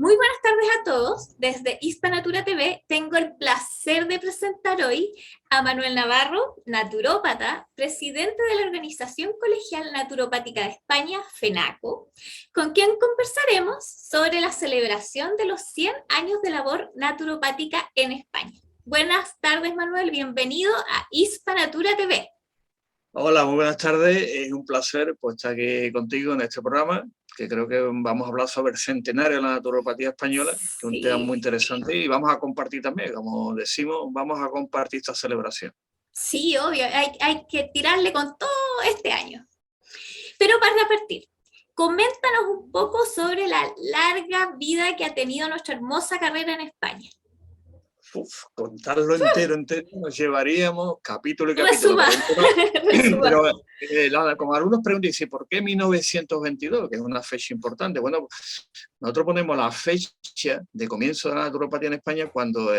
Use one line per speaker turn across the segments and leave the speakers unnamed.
Muy buenas tardes a todos. Desde Hispanatura TV tengo el placer de presentar hoy a Manuel Navarro, naturópata, presidente de la Organización Colegial Naturopática de España, FENACO, con quien conversaremos sobre la celebración de los 100 años de labor naturopática en España. Buenas tardes, Manuel. Bienvenido a Hispanatura TV.
Hola, muy buenas tardes. Es un placer estar aquí contigo en este programa, que creo que vamos a hablar sobre el centenario de la naturopatía española, que es un tema muy interesante, y vamos a compartir también, como decimos, vamos a compartir esta celebración.
Sí, obvio, hay que tirarle con todo este año. Pero para partir, coméntanos un poco sobre la larga vida que ha tenido nuestra hermosa carrera en España.
Contarlo entero nos llevaríamos capítulo y capítulo.
Resuma.
Pero como algunos preguntan, dice, ¿por qué 1922? Que es una fecha importante. Bueno, nosotros ponemos la fecha de comienzo de la naturopatía en España cuando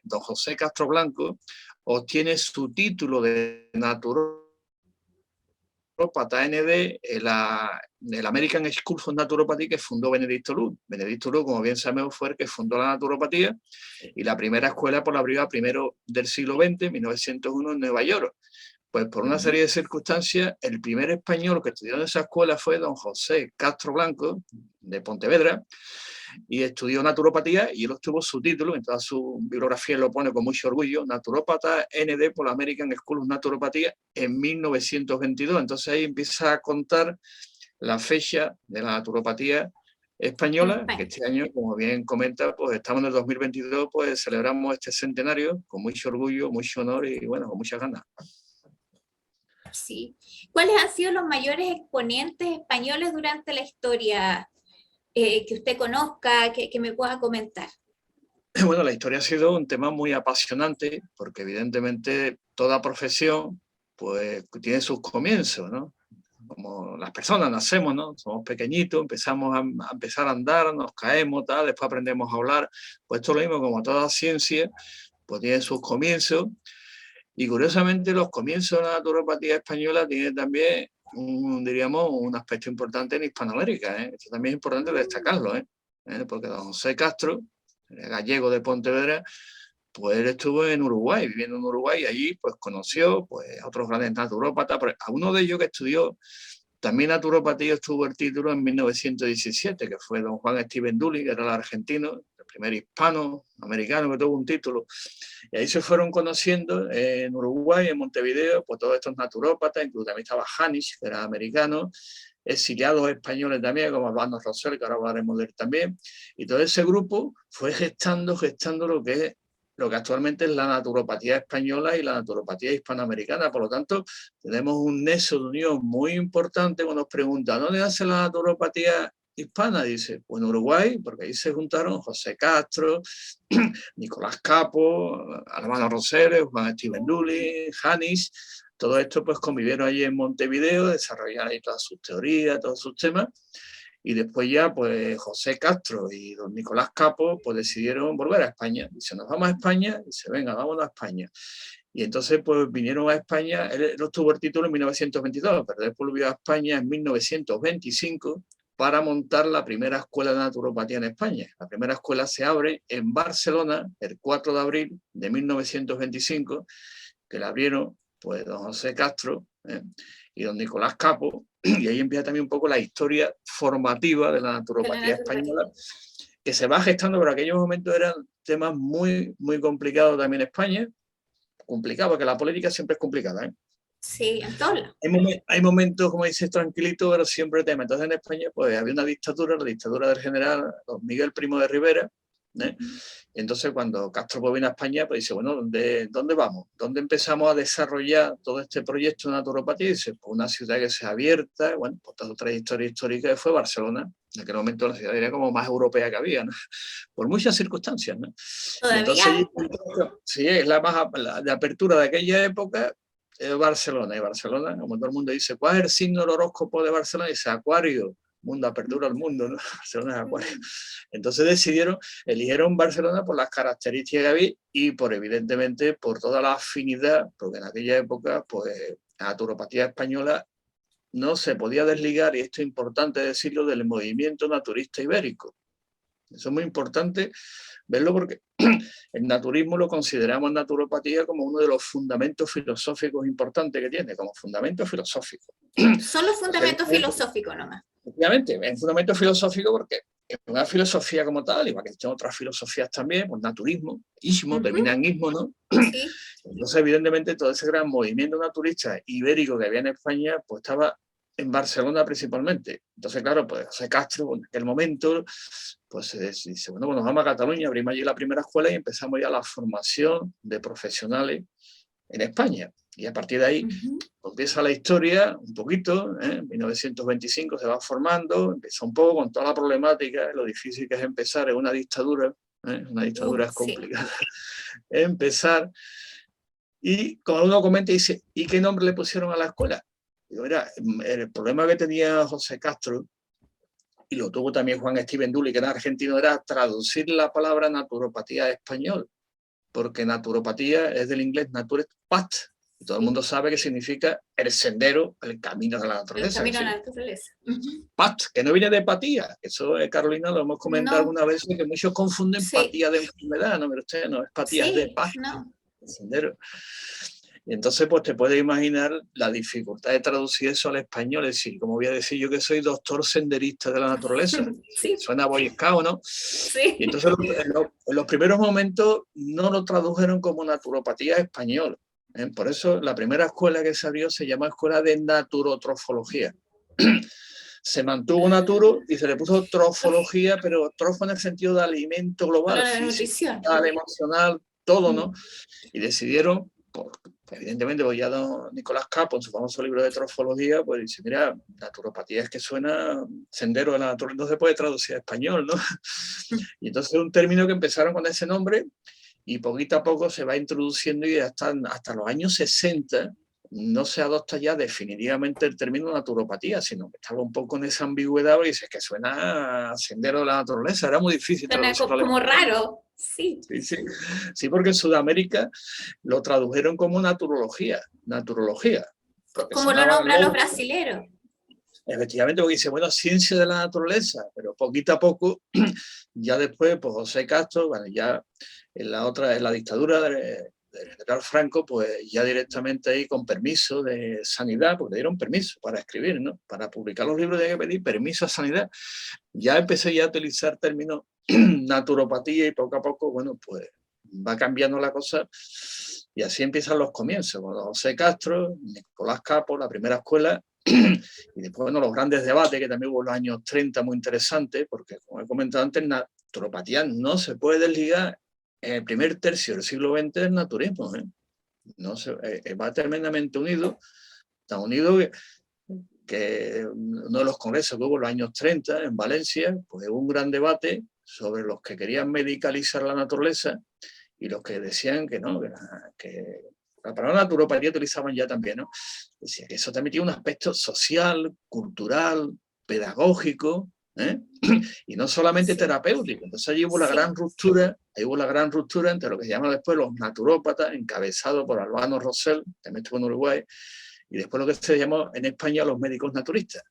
don José Castro Blanco obtiene su título de naturópata ND el American School of Naturopathy que fundó Benedicto Luz. Benedicto Luz, como bien sabemos, fue el que fundó la naturopatía y la primera escuela la abrió primero del siglo XX, 1901, en Nueva York. Pues por una serie de circunstancias, el primer español que estudió en esa escuela fue don José Castro Blanco, de Pontevedra, y estudió naturopatía y él obtuvo su título, en toda su bibliografía lo pone con mucho orgullo, naturópata ND por la American School of Naturopatía en 1922. Entonces ahí empieza a contar la fecha de la naturopatía española, que este año, como bien comenta, pues estamos en el 2022, pues celebramos este centenario con mucho orgullo, mucho honor y bueno, con muchas ganas.
Sí. ¿Cuáles han sido los mayores exponentes españoles durante la historia que usted conozca, que me pueda comentar?
Bueno, la historia ha sido un tema muy apasionante porque evidentemente toda profesión pues tiene sus comienzos, ¿no? Como las personas nacemos, ¿no? Somos pequeñitos, empezamos a empezar a andar, nos caemos, tal, después aprendemos a hablar. Pues esto es lo mismo, como toda ciencia, pues tiene sus comienzos. Y curiosamente los comienzos de la naturopatía española tienen también, diríamos, un aspecto importante en Hispanoamérica, ¿eh? Esto también es importante destacarlo, ¿eh? Porque don José Castro, gallego de Pontevedra, pues él estuvo en Uruguay, viviendo en Uruguay, y allí pues conoció pues, a otros grandes naturópatas, a uno de ellos que estudió también naturopatía obtuvo el título en 1917, que fue don Juan Steven Dully, que era el argentino, el primer hispano-americano que tuvo un título. Y ahí se fueron conociendo en Uruguay, en Montevideo, pues todos estos naturópatas, incluso también estaba Janis, que era americano, exiliados españoles también, como Albano Rosell, que ahora hablaremos de él también. Y todo ese grupo fue gestando lo que actualmente es la naturopatía española y la naturopatía hispanoamericana. Por lo tanto, tenemos un nexo de unión muy importante cuando nos preguntan, ¿dónde nace la naturopatía hispana? Dice, pues en Uruguay, porque ahí se juntaron José Castro, Nicolás Capo, Albano Rosell, Juan Steven Dully, Janis. Todo esto pues convivieron allí en Montevideo, desarrollaron ahí todas sus teorías, todos sus temas. Y después ya, pues José Castro y don Nicolás Capo, pues decidieron volver a España. Dice, nos vamos a España. Dice, venga, vámonos a España. Y entonces, pues vinieron a España. Él obtuvo el título en 1922, pero después volvió a España en 1925 para montar la primera escuela de naturopatía en España. La primera escuela se abre en Barcelona el 4 de abril de 1925, que la abrieron pues don José Castro y don Nicolás Capo, y ahí empieza también un poco la historia formativa de la naturopatía española, que se va gestando, pero en aquellos momentos eran temas muy, muy complicados también en España. Complicado, porque la política siempre es complicada, ¿eh?
Sí, en todos lados.
Hay momentos, como dices, tranquilitos, pero siempre temas. Entonces en España pues había una dictadura, la dictadura del general don Miguel Primo de Rivera, ¿eh? Y entonces cuando Castro viene a España, pues dice, bueno, ¿dónde vamos? ¿Dónde empezamos a desarrollar todo este proyecto de naturopatía? Y dice, pues una ciudad que sea abierta, bueno, pues toda su trayectoria histórica fue Barcelona. En aquel momento la ciudad era como más europea que había, ¿no? Por muchas circunstancias, ¿no? Y entonces, sí, es de apertura de aquella época, Barcelona. Y Barcelona, como todo el mundo dice, ¿cuál es el signo del horóscopo de Barcelona? Dice, Acuario. Mundo, apertura al mundo, ¿no? Barcelona es Acuario. Entonces eligieron Barcelona por las características que había y por, evidentemente, por toda la afinidad, porque en aquella época, pues, la naturopatía española no se podía desligar, y esto es importante decirlo, del movimiento naturista ibérico. Eso es muy importante verlo porque el naturismo lo consideramos en naturopatía como uno de los fundamentos filosóficos importantes que tiene, como fundamento filosófico.
Solo fundamento filosófico nomás.
Obviamente, es un fundamento filosófico porque es una filosofía como tal, igual que existen otras filosofías también, pues naturismo, ismo, termina en ismo, ¿no?
Sí.
Entonces, evidentemente, todo ese gran movimiento naturista ibérico que había en España, pues estaba en Barcelona principalmente. Entonces, claro, pues José Castro, en aquel momento, pues se dice, bueno, pues nos vamos a Cataluña, abrimos allí la primera escuela y empezamos ya la formación de profesionales en España. Y a partir de ahí empieza la historia un poquito, en 1925 se va formando, empieza un poco con toda la problemática, lo difícil que es empezar en una dictadura es complicada, empezar. Y como uno comenta y dice, ¿y qué nombre le pusieron a la escuela? Digo, mira, el problema que tenía José Castro, y lo tuvo también Juan Steven Dully, que era argentino, era traducir la palabra naturopatía a español, porque naturopatía es del inglés natural path, y todo el mundo sabe que significa el sendero, el camino de la naturaleza.
El camino de la naturaleza.
Path, que no viene de patía, eso Carolina lo hemos comentado alguna vez, que muchos confunden patía de enfermedad, no, pero usted no es patía, es de path, el sendero. Y entonces, pues te puedes imaginar la dificultad de traducir eso al español. Es decir, como voy a decir yo que soy doctor senderista de la naturaleza. Sí. Suena Boy Scout, ¿no? Sí. Y entonces, en los primeros momentos no lo tradujeron como naturopatía español. Por eso, la primera escuela que se abrió se llama Escuela de Naturotrofología. Se mantuvo naturo y se le puso trofología, pero trofo en el sentido de alimento global, físico, emocional, todo, ¿no? Y decidieron, evidentemente, pues ya don Nicolás Capo, en su famoso libro de trofología, pues dice, mira, naturopatía es que suena sendero de la naturaleza, no se puede traducir a español, ¿no? Y entonces es un término que empezaron con ese nombre y poquito a poco se va introduciendo y hasta los años 60 no se adopta ya definitivamente el término naturopatía, sino que estaba un poco en esa ambigüedad y dice que suena a sendero de la naturaleza, era muy difícil traducirlo.
Como raro, sí.
Sí, porque en Sudamérica lo tradujeron como naturología.
Como lo nombran los brasileros.
Efectivamente, porque dice, bueno, ciencia de la naturaleza, pero poquito a poco, ya después, pues José Castro, bueno, ya en la dictadura del general Franco, pues ya directamente ahí con permiso de sanidad, porque le dieron permiso para escribir, ¿no? Para publicar los libros hay que pedir permiso a sanidad. Ya empecé ya a utilizar términos naturopatía y poco a poco, bueno, pues va cambiando la cosa y así empiezan los comienzos, con José Castro, Nicolás Capo, la primera escuela, y después, bueno, los grandes debates que también hubo en los años 30 muy interesantes, porque como he comentado antes, naturopatía no se puede desligar en el primer tercio del siglo XX del naturismo, no va tremendamente unido, tan unido que uno de los congresos que hubo en los años 30 en Valencia, pues hubo un gran debate sobre los que querían medicalizar la naturaleza y los que decían que no, que la palabra naturopatía utilizaban ya también, ¿no? Decía que eso también tiene un aspecto social, cultural, pedagógico, y no solamente terapéutico. Entonces allí hubo la gran ruptura entre lo que se llama después los naturópatas, encabezado por Albano Rosell, también estuvo en Uruguay, y después lo que se llamó en España los médicos naturistas.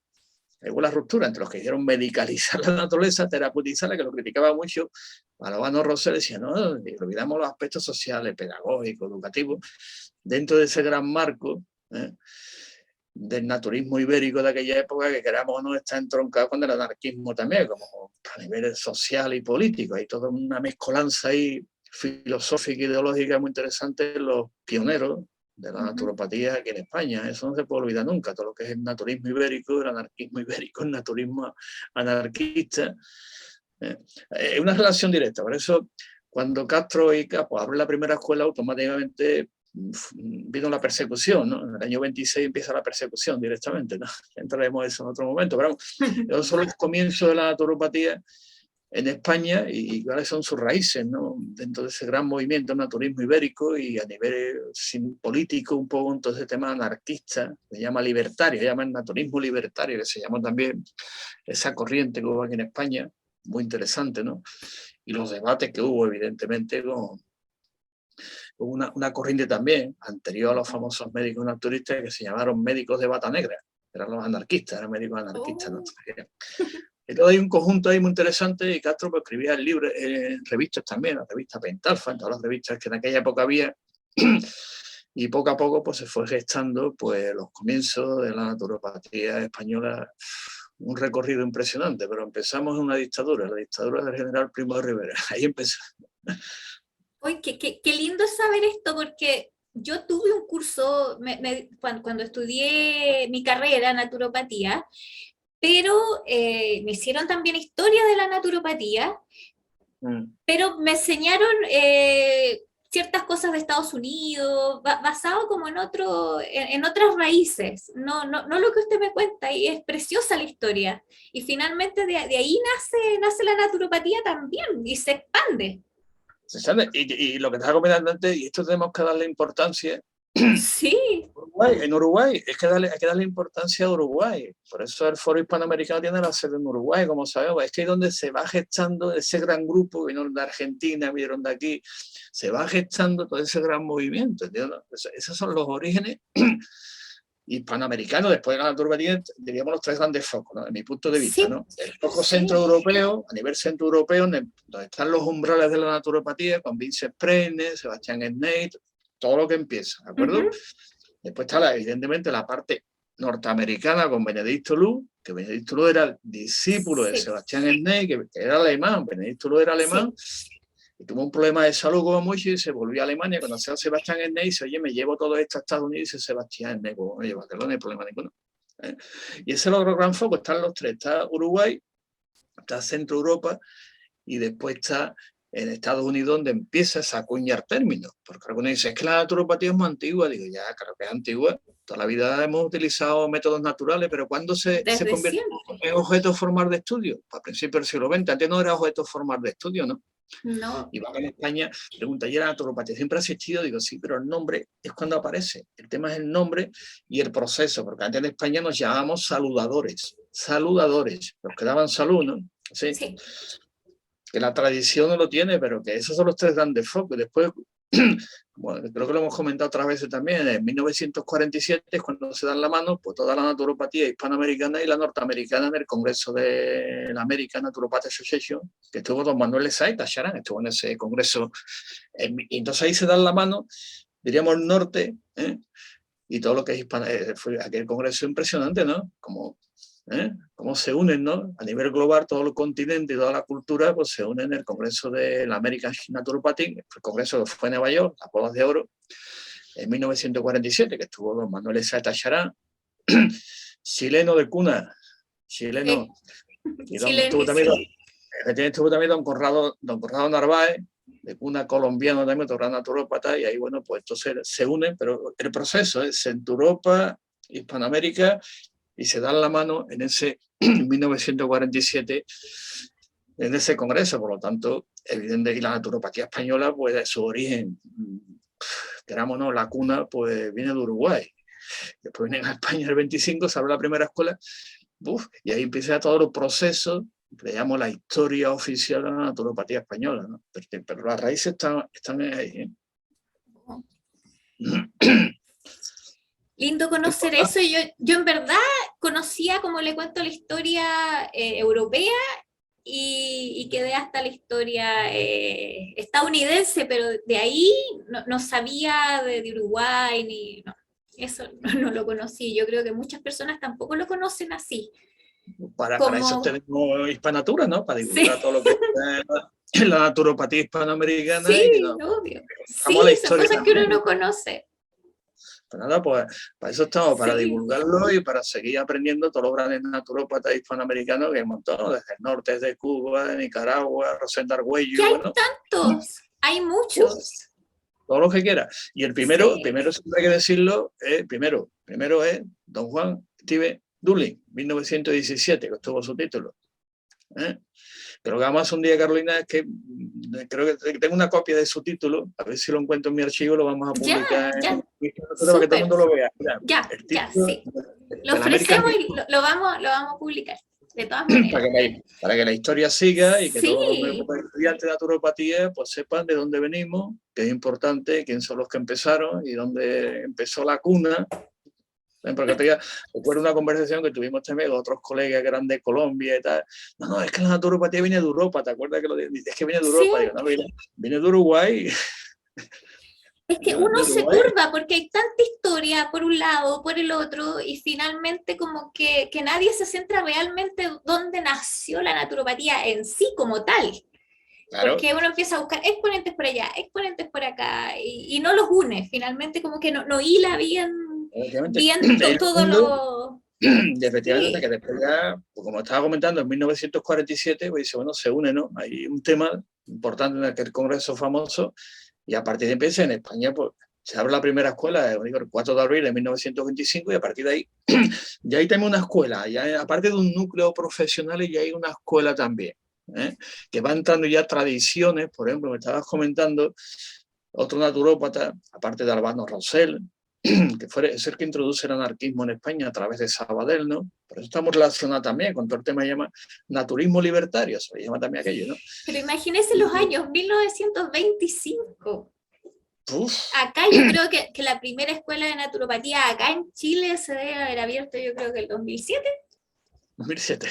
Hubo la ruptura entre los que dijeron medicalizar la naturaleza, terapeutizarla, que lo criticaba mucho. Albano Rosell decía, no, olvidamos los aspectos sociales, pedagógicos, educativos, dentro de ese gran marco del naturismo ibérico de aquella época, que queramos o no está entroncado con el anarquismo también, como a nivel social y político. Hay toda una mezcolanza ahí filosófica e ideológica muy interesante en los pioneros de la naturopatía aquí en España. Eso no se puede olvidar nunca, todo lo que es el naturismo ibérico, el anarquismo ibérico, el naturismo anarquista. Es una relación directa, por eso cuando Castro y Capo abren la primera escuela, automáticamente vino la persecución, ¿no? En el año 26 empieza la persecución directamente, ¿no? Entraremos en eso en otro momento, pero esos son los comienzos de la naturopatía en España y cuáles son sus raíces, ¿no? Dentro de ese gran movimiento naturismo ibérico y a nivel político un poco en todo ese tema anarquista, se llama libertario, se llama el naturismo libertario, que se llama también esa corriente que hubo aquí en España, muy interesante, ¿no? Y los debates que hubo, evidentemente, con una corriente también anterior a los famosos médicos naturistas que se llamaron médicos de bata negra, eran los anarquistas, eran médicos anarquistas, ¿no? Entonces hay un conjunto ahí muy interesante y Castro pues, escribía en libros, en revistas también, la revista Pentalfa, en todas las revistas que en aquella época había. Y poco a poco pues, se fue gestando pues, los comienzos de la naturopatía española, un recorrido impresionante, pero empezamos en una dictadura, la dictadura del general Primo de Rivera. Ahí empezó.
Uy, qué lindo saber esto, porque yo tuve un curso cuando estudié mi carrera, naturopatía, pero me hicieron también historia de la naturopatía, pero me enseñaron ciertas cosas de Estados Unidos, basado como en otras raíces, no lo que usted me cuenta, y es preciosa la historia. Y finalmente de ahí nace la naturopatía también, y se expande.
Y lo que estaba comentando antes, y esto tenemos que darle importancia.
Sí.
Uruguay, en Uruguay, es que hay que darle importancia a Uruguay. Por eso el Foro Hispanoamericano tiene la sede en Uruguay, como sabemos. Es que es donde se va gestando ese gran grupo, vinieron de Argentina, vinieron de aquí, se va gestando todo ese gran movimiento. ¿Entiendes? Esos son los orígenes hispanoamericanos. Después de la naturopatía, diríamos los tres grandes focos, ¿no? En mi punto de vista,
Sí,
¿no? El foco centroeuropeo, a nivel centroeuropeo, donde están los umbrales de la naturopatía, con Vincent Preines, Sebastián Sneit, todo lo que empieza, ¿de acuerdo?
uh-huh.
Después está, evidentemente, la parte norteamericana con Benedicto Luz, que Benedicto Luz era el discípulo de
Sí,
Sebastián Sneit, que era alemán. Benedicto Luz era alemán,
sí.
y tuvo un problema de salud como mucho y se volvió a Alemania. Conoció a Sebastián Sneit y dice, oye, me llevo todo esto a Estados Unidos. Y dice Sebastián Sneit, pues me llévatelo, no hay problema ninguno. Y ese es el otro gran foco, están los tres, está Uruguay, está Centro Europa, y después está en Estados Unidos, donde empieza a acuñar términos, porque algunos dicen, es que la naturopatía es muy antigua. Digo, ya, claro que es antigua, toda la vida hemos utilizado métodos naturales, pero ¿cuándo se
Desde
convierte
siempre.
en objeto formal de estudio? A principios del siglo XX, antes no era objeto formal de estudio, ¿no?
No,
Y va en España, pregunta, ¿y la naturopatía siempre ha existido? Digo, sí, pero el nombre es cuando aparece. El tema es el nombre y el proceso, porque antes en España nos llamábamos saludadores, los que daban salud, ¿no? Sí,
sí.
que la tradición no lo tiene, pero que esos son los tres grandes focos. Después, bueno, creo que lo hemos comentado otras veces también, en 1947 es cuando se dan la mano pues, toda la naturopatía hispanoamericana y la norteamericana en el Congreso de la American Naturopathy Association, que estuvo don Manuel Esaita Charán, estuvo en ese congreso. Y entonces ahí se dan la mano, diríamos el norte, y todo lo que es hispano, fue aquel congreso impresionante, ¿no? Cómo se unen, ¿no? A nivel global, todo el continente y toda la cultura pues, se unen en el Congreso de la American Naturopathy, el congreso que fue en Nueva York, las bodas de oro, en 1947, que estuvo don Manuel Esaeta Charán, chileno de cuna, chileno, y donde
Chilenísimo.
estuvo también don Conrado Narváez, de cuna colombiano también, otro gran naturópata, y ahí, bueno, pues entonces se unen, pero el proceso es Centroeuropa, Hispanoamérica, y se dan la mano en ese 1947 en ese congreso. Por lo tanto, evidentemente, y la naturopatía española, pues de su origen, queramos no, la cuna, pues viene de Uruguay. Después viene a España el 25, se abre la primera escuela, y ahí empieza todo el proceso, le llamo la historia oficial de la naturopatía española, ¿no? Pero las raíces están ahí,
Lindo conocer eso. Yo en verdad conocía, como le cuento, la historia europea y quedé hasta la historia estadounidense, pero de ahí no sabía de Uruguay, ni no, eso no lo conocí. Yo creo que muchas personas tampoco lo conocen así.
Para eso
Como,
tenemos Hispanatura, ¿no? Para divulgar
sí,
todo lo que es la naturopatía hispanoamericana y que
sí,
nos
obvio.
contamos la
Sí, son
historia
cosas que uno
también.
no conoce.
Pues nada, pues para eso estamos, para
Sí.
divulgarlo y para seguir aprendiendo todos los grandes naturópatas hispanoamericanos que hay un montón, desde el norte, desde Cuba, de Nicaragua, Rosenda
Que
Argüello,
hay
bueno,
tantos, hay muchos.
todo lo que quiera. Y el primero
Sí.
siempre hay que decirlo, primero es don Juan Steve Dulin, 1917, que estuvo su título. ¿eh? Pero lo que vamos a hacer un día, Carolina, es que creo que tengo una copia de su título, a ver si lo encuentro en mi archivo, lo vamos a
Ya,
publicar
ya,
para que todo el
súper.
mundo lo vea. Mira,
Ya,
el
ya,
título
sí. Lo
de la American,
ofrecemos y lo vamos a publicar, de todas maneras.
para que la historia siga y que todos los nuevos
Sí,
estudiantes de naturopatía pues sepan de dónde venimos, que es importante, quién son los que empezaron y dónde empezó la cuna, Porque otro día recuerdo una conversación que tuvimos también con otros colegas que eran de Colombia y tal. No, es que la naturopatía viene de Europa, ¿te acuerdas que lo dije? Es que viene de
Sí,
Europa. Digo, no, viene de Uruguay.
es que
Digo,
uno
de
se
Uruguay.
curva porque hay tanta historia por un lado, por el otro, y finalmente como que nadie se centra realmente dónde nació la naturopatía en sí como tal.
Claro,
Porque uno empieza a buscar exponentes por allá, exponentes por acá, y no los une, finalmente como que no hila bien,
efectivamente.
bien
El
todo
mundo,
lo...
y efectivamente, que
Sí,
después ya, pues como estaba comentando, en 1947, pues dice, bueno, se une, ¿no? Hay un tema importante en aquel congreso famoso, y a partir de empieza en España, pues se abre la primera escuela, el 4 de abril de 1925, y a partir de ahí, ya hay también una escuela, ya aparte de un núcleo profesional, ya hay una escuela también, ¿eh? Que va entrando ya tradiciones, por ejemplo, me estabas comentando, otro naturópata, aparte de Albano Rosell, que fue es el que introduce el anarquismo en España a través de Sabadell, ¿no? Por eso estamos relacionados también con todo el tema que llama naturismo libertario, se le llama también aquello, ¿no?
pero imagínense los
Y,
años 1925.
uf,
Acá yo creo que la primera escuela de naturopatía acá en Chile se debe haber abierto yo creo que el 2007,
2007.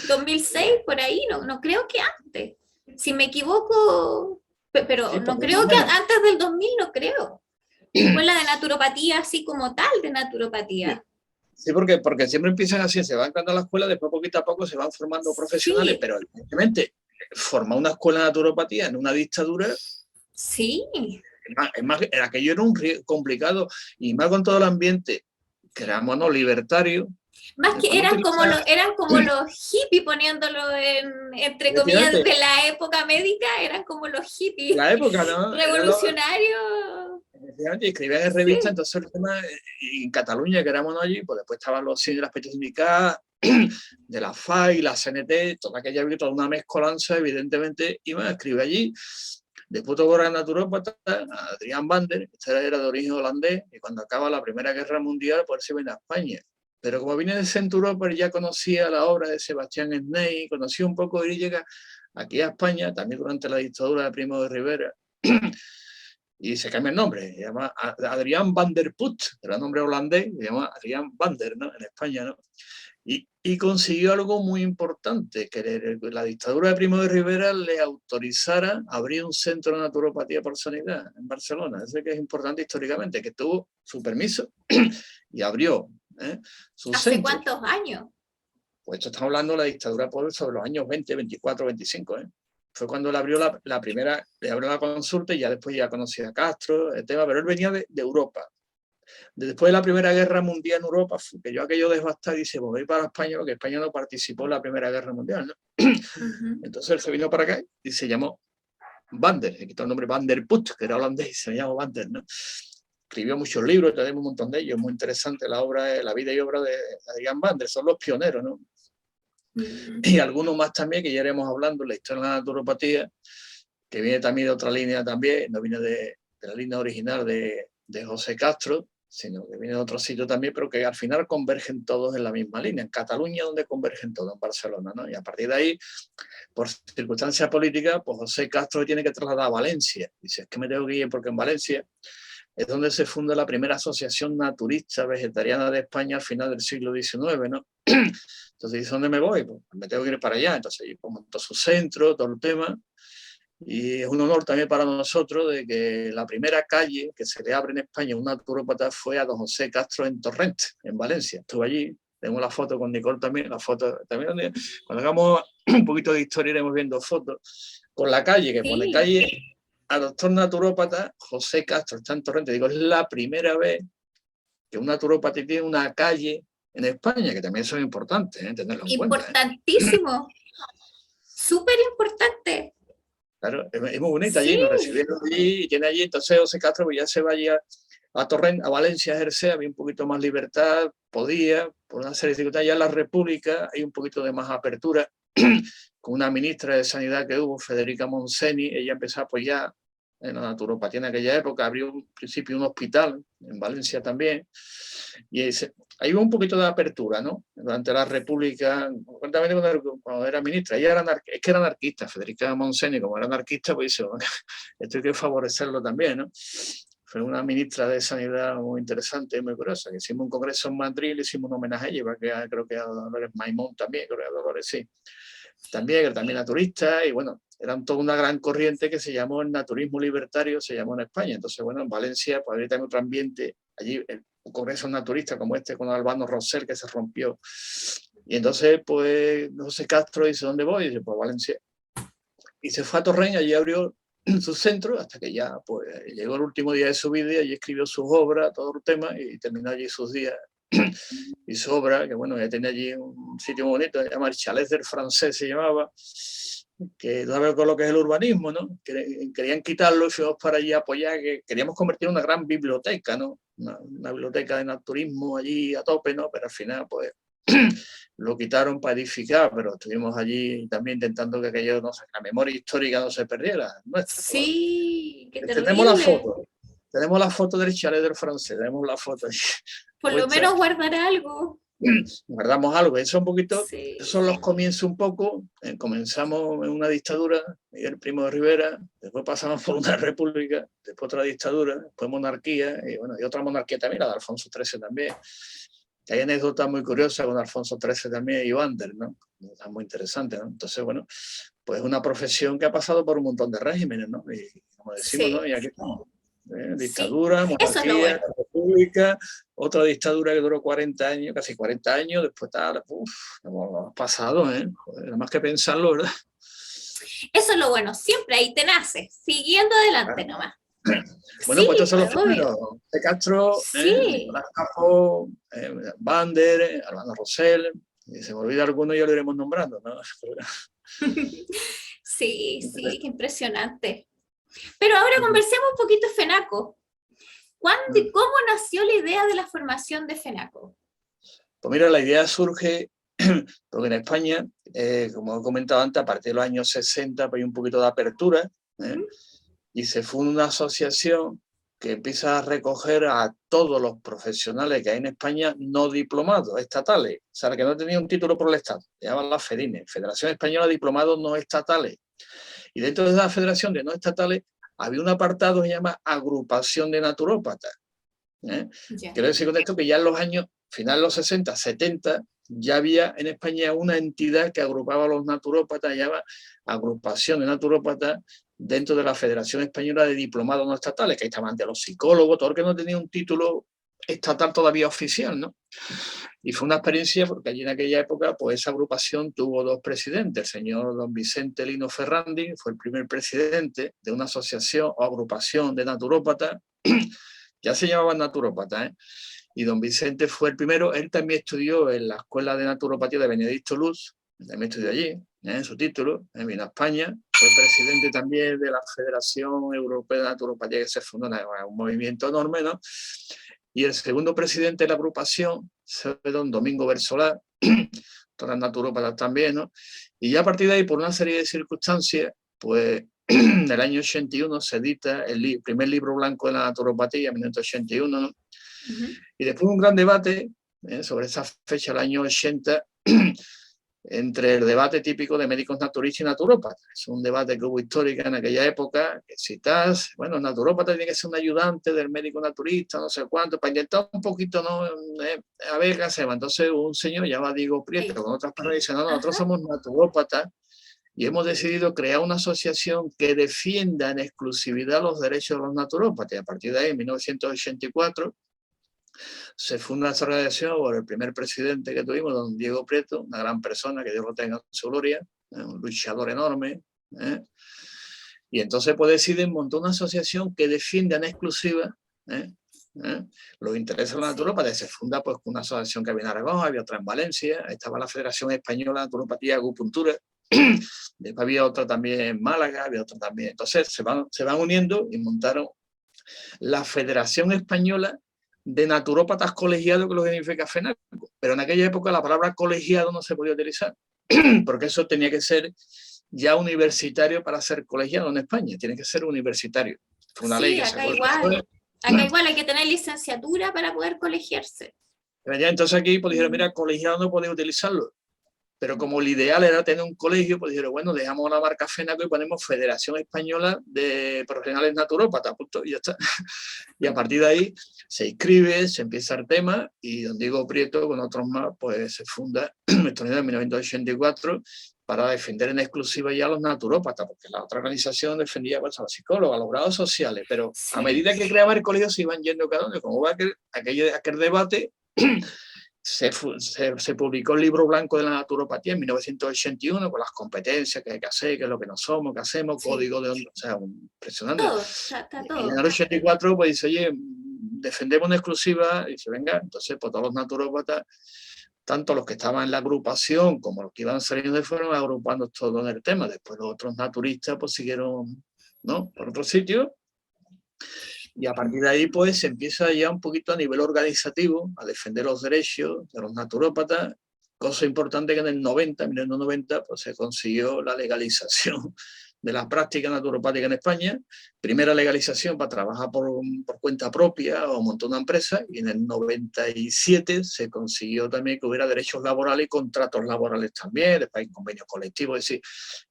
2006, por ahí, no creo que antes. Si me equivoco, pero
Sí,
no
pues más o
creo que
menos.
antes del 2000, no creo. Escuela de naturopatía, así como tal de
Sí,
naturopatía.
sí, porque siempre empiezan así, se van creando la escuela, después poquito a poco se van formando profesionales,
Sí,
pero evidentemente formar una escuela de naturopatía en una dictadura,
sí.
aquello era complicado, y más con todo el ambiente, que era mono libertario,
Más que
para no utilizar,
eran como los hippies, poniéndolo entre comillas,
efectivamente,
de la época médica, eran como los hippies
la época, ¿no? Era
revolucionarios.
efectivamente, escribían en revistas,
Sí,
entonces el tema, y en Cataluña, que éramos allí, pues después estaban los de las petits sindicales, de la FAI, la CNT, toda aquella, toda una mezcolanza, evidentemente, iban a escribir allí. Después tuvo el naturópata, Adrián Bander, este era de origen holandés, y cuando acaba la Primera Guerra Mundial, pues se viene a España. Pero como viene de Centro Europa, ya conocía la obra de Sebastián Sney, conocía un poco y llega aquí a España, también durante la dictadura de Primo de Rivera, y se cambia el nombre, se llama Adrián van der Put, era nombre holandés, se llama Adrián van der, ¿no? En España, ¿no? Y consiguió algo muy importante, que la dictadura de Primo de Rivera le autorizara abrir un centro de naturopatía por sanidad en Barcelona. Eso que es importante históricamente, que tuvo su permiso y abrió, ¿eh? Su
¿hace
centro.
cuántos años?
Pues esto estamos hablando de la dictadura por sobre los años 20, 24, 25, ¿eh? Fue cuando le abrió la primera, le abrió la consulta y ya después ya conocía a Castro, el tema, pero él venía de Europa. Después de la Primera Guerra Mundial en Europa, que yo aquello devastado y dice, pues voy para España, porque España no participó en la Primera Guerra Mundial, ¿no?
Ujú.
Entonces él se vino para acá y se llamó Bander, le quitó el nombre Van der Put, que era holandés, y se llamó Bander, ¿no? Escribió muchos libros, tenemos un montón de ellos, muy interesante la obra, la vida y obra de Adrián Bander, son los pioneros, ¿no?
Mm.
Y algunos más también que ya iremos hablando, la historia de la naturopatía, que viene también de otra línea también, no viene de la línea original de José Castro, sino que viene de otro sitio también, pero que al final convergen todos en la misma línea. En Cataluña, donde convergen todos, en Barcelona, ¿no? Y a partir de ahí, por circunstancias políticas, pues José Castro tiene que trasladar a Valencia. Dice, es que me tengo que ir porque en Valencia es donde se funda la primera asociación naturista vegetariana de España al final del siglo XIX, ¿no? Entonces dice, ¿dónde me voy? Pues me tengo que ir para allá. Entonces montó su centro, todo el tema. Y es un honor también para nosotros de que la primera calle que se le abre en España a un naturópata fue a don José Castro en Torrent, en Valencia. Estuve allí, tengo la foto con Nicole también, la foto también. Cuando hagamos un poquito de historia iremos viendo fotos con la calle, que pone
Sí,
calle a doctor naturópata José Castro, está en Torrente. Digo, es la primera vez que un naturópata tiene una calle en España, que también eso es importante, tenerlo en cuenta.
importantísimo, súper importante.
Claro, es muy bonita allí,
Sí,
nos recibieron allí y tiene allí, entonces José Castro pues ya se va allí a Torrent, a Valencia a ejercer, había un poquito más libertad, podía, por una serie de circunstancias, ya en la República hay un poquito de más apertura, con una ministra de Sanidad que hubo, Federica Monseni, ella empezó a apoyar en la naturopatía en aquella época, abrió en principio un hospital en Valencia también, y hay un poquito de apertura, ¿no? Durante la República, cuando era ministra, ella es que era anarquista, Federica Monseni, como era anarquista, pues dice, bueno, esto hay que favorecerlo también, ¿no? fue una ministra de Sanidad muy interesante, muy curiosa, que hicimos un congreso en Madrid, le hicimos un homenaje a ella, creo que a Dolores Maimón también, creo que a Dolores, sí. También naturista, y bueno, eran toda una gran corriente que se llamó el naturismo libertario, se llamó en España. Entonces, bueno, en Valencia, pues había también otro ambiente, allí un congreso naturista como este, con Albano Rosell, que se rompió. Y entonces, pues, José Castro dice, ¿dónde voy? Y dice, pues Valencia. Y se fue a Torrent, allí abrió su centro, hasta que ya, pues, llegó el último día de su vida, y allí escribió sus obras, todo el tema, y terminó allí sus días y su obra, que bueno, ya tenía allí un sitio muy bonito, se llama el Chalet del Francés, se llamaba, que no ver con lo que es el urbanismo, ¿no? Querían quitarlo y fuimos para allí a apoyar, que queríamos convertir en una gran biblioteca, ¿no? Una biblioteca de naturismo allí a tope, ¿no? Pero al final, pues, lo quitaron para edificar, pero estuvimos allí también intentando que aquello, no sé, la memoria histórica no se perdiera. Nuestra,
Sí, qué
tenemos la
terrible.
foto. Tenemos la foto del Chalet del Francés, tenemos la foto.
Por lo menos guardar algo.
Guardamos algo, eso un poquito,
Sí.
son los comienzos un poco, comenzamos en una dictadura, Miguel Primo de Rivera, después pasamos por una república, después otra dictadura, después monarquía, y bueno, y otra monarquía también, la de Alfonso XIII también. Hay anécdotas muy curiosas con Alfonso XIII también y Wander, ¿no? Está muy interesante, ¿no? Entonces, bueno, pues es una profesión que ha pasado por un montón de regímenes, ¿no? Y como decimos,
Sí.
¿no? Y aquí estamos. Dictadura,
sí.
monarquía, bueno. República, otra dictadura que duró 40 años, casi 40 años, después tal, hemos pasado, ¿eh? Joder, nada más que pensarlo, ¿verdad?
Eso es lo bueno, siempre ahí te naces, siguiendo adelante nomás.
Bueno,
sí,
pues estos son los
obvio.
primeros. De Castro,
Sí.
Nicolás Capó, Bander, Albano Rosell, y se me olvida alguno y ya lo iremos nombrando, ¿no?
Sí, sí, qué impresionante. Pero ahora conversemos un poquito de FENACO. ¿Cuándo y cómo nació la idea de la formación de FENACO?
Pues mira, la idea surge porque en España, como he comentado antes, a partir de los años 60 pues hay un poquito de apertura, y se funda una asociación que empieza a recoger a todos los profesionales que hay en España no diplomados, estatales, o sea, que no tenían un título por el Estado, se llaman la FEDINE, Federación Española de Diplomados No Estatales. Y dentro de esa federación de no estatales había un apartado que se llama Agrupación de Naturópatas. Quiero decir con esto que ya en los años, final de los 60, 70, ya había en España una entidad que agrupaba a los naturópatas, llamaba Agrupación de Naturópatas, dentro de la Federación Española de Diplomados No Estatales, que ahí estaban de los psicólogos, todo el que no tenía un título estatal todavía oficial, ¿no? Y fue una experiencia porque allí en aquella época, pues esa agrupación tuvo dos presidentes, el señor don Vicente Lino Ferrandi, fue el primer presidente de una asociación o agrupación de naturópatas, ya se llamaban naturópatas, y don Vicente fue el primero. Él también estudió en la Escuela de Naturopatía de Benedicto Luz, también estudió allí, en su título, vino a España, fue presidente también de la Federación Europea de Naturopatía, que se fundó, un movimiento enorme, ¿no? Y el segundo presidente de la agrupación fue don Domingo Bersolá, todas las naturópatas también, ¿no? Y ya a partir de ahí, por una serie de circunstancias, pues en el año 81 se edita el primer libro blanco de la naturopatía, en 1981, ¿no? Y después un gran debate sobre esa fecha, el año 80, entre el debate típico de médicos naturistas y naturópatas. Es un debate que hubo histórico en aquella época, que si estás, bueno, el naturópata tiene que ser un ayudante del médico naturista, no sé cuánto, para intentar un poquito, ¿no? A ver qué hacemos. Entonces un señor llamado Diego Prieto, con otras palabras, dice, no, nosotros somos naturópatas y hemos decidido crear una asociación que defienda en exclusividad los derechos de los naturópatas. Y a partir de ahí, en 1984, se funda esa organización por el primer presidente que tuvimos, don Diego Prieto, una gran persona, que Dios lo tenga en su gloria, un luchador enorme. Y entonces pues deciden montar una asociación que defienda en exclusiva los intereses de la naturopatía. Se funda pues con una asociación que había en Aragón, había otra en Valencia, estaba la Federación Española de Naturopatía y Acupuntura, después había otra también en Málaga, había otra también. Entonces se van uniendo y montaron la Federación Española de Naturópatas Colegiados, que es lo que significa FENACO. Pero en aquella época la palabra colegiado no se podía utilizar, porque eso tenía que ser ya universitario para ser colegiado en España, tiene que ser universitario. Fue una ley que
acá igual. Acá igual hay que tener licenciatura para poder colegiarse.
Ya, entonces aquí pues, dijeron, mira, colegiado no podéis utilizarlo. pero como el ideal era tener un colegio, pues dijeron, bueno, dejamos la marca FENACO y ponemos Federación Española de Profesionales Naturópatas, punto, y ya está. Y a partir de ahí se inscribe, se empieza el tema, y don Diego Prieto, con otros más, pues se funda en 1984 para defender en exclusiva ya a los naturópatas, porque la otra organización defendía pues, a los psicólogos, a los grados sociales, pero a medida que creaba el colegio se iban yendo cada uno, como va aquel debate, se publicó el libro blanco de la naturopatía en 1981 con las competencias que hay que hacer, qué es lo que no somos, qué hacemos, código de onda, o sea, impresionante.
Todo, está todo.
Y en el 84 pues dice, oye, defendemos una exclusiva, y dice, venga, entonces pues todos los naturópatas, tanto los que estaban en la agrupación como los que iban saliendo, fueron agrupando todo en el tema. Después los otros naturistas pues siguieron, ¿no?, por otro sitio. Y a partir de ahí, pues, se empieza ya un poquito a nivel organizativo a defender los derechos de los naturópatas. Cosa importante que en el 1990, pues se consiguió la legalización de la práctica naturopática en España. Primera legalización para trabajar por cuenta propia o montar una empresa. Y en el 97 se consiguió también que hubiera derechos laborales y contratos laborales también, después hay convenios colectivos, es decir,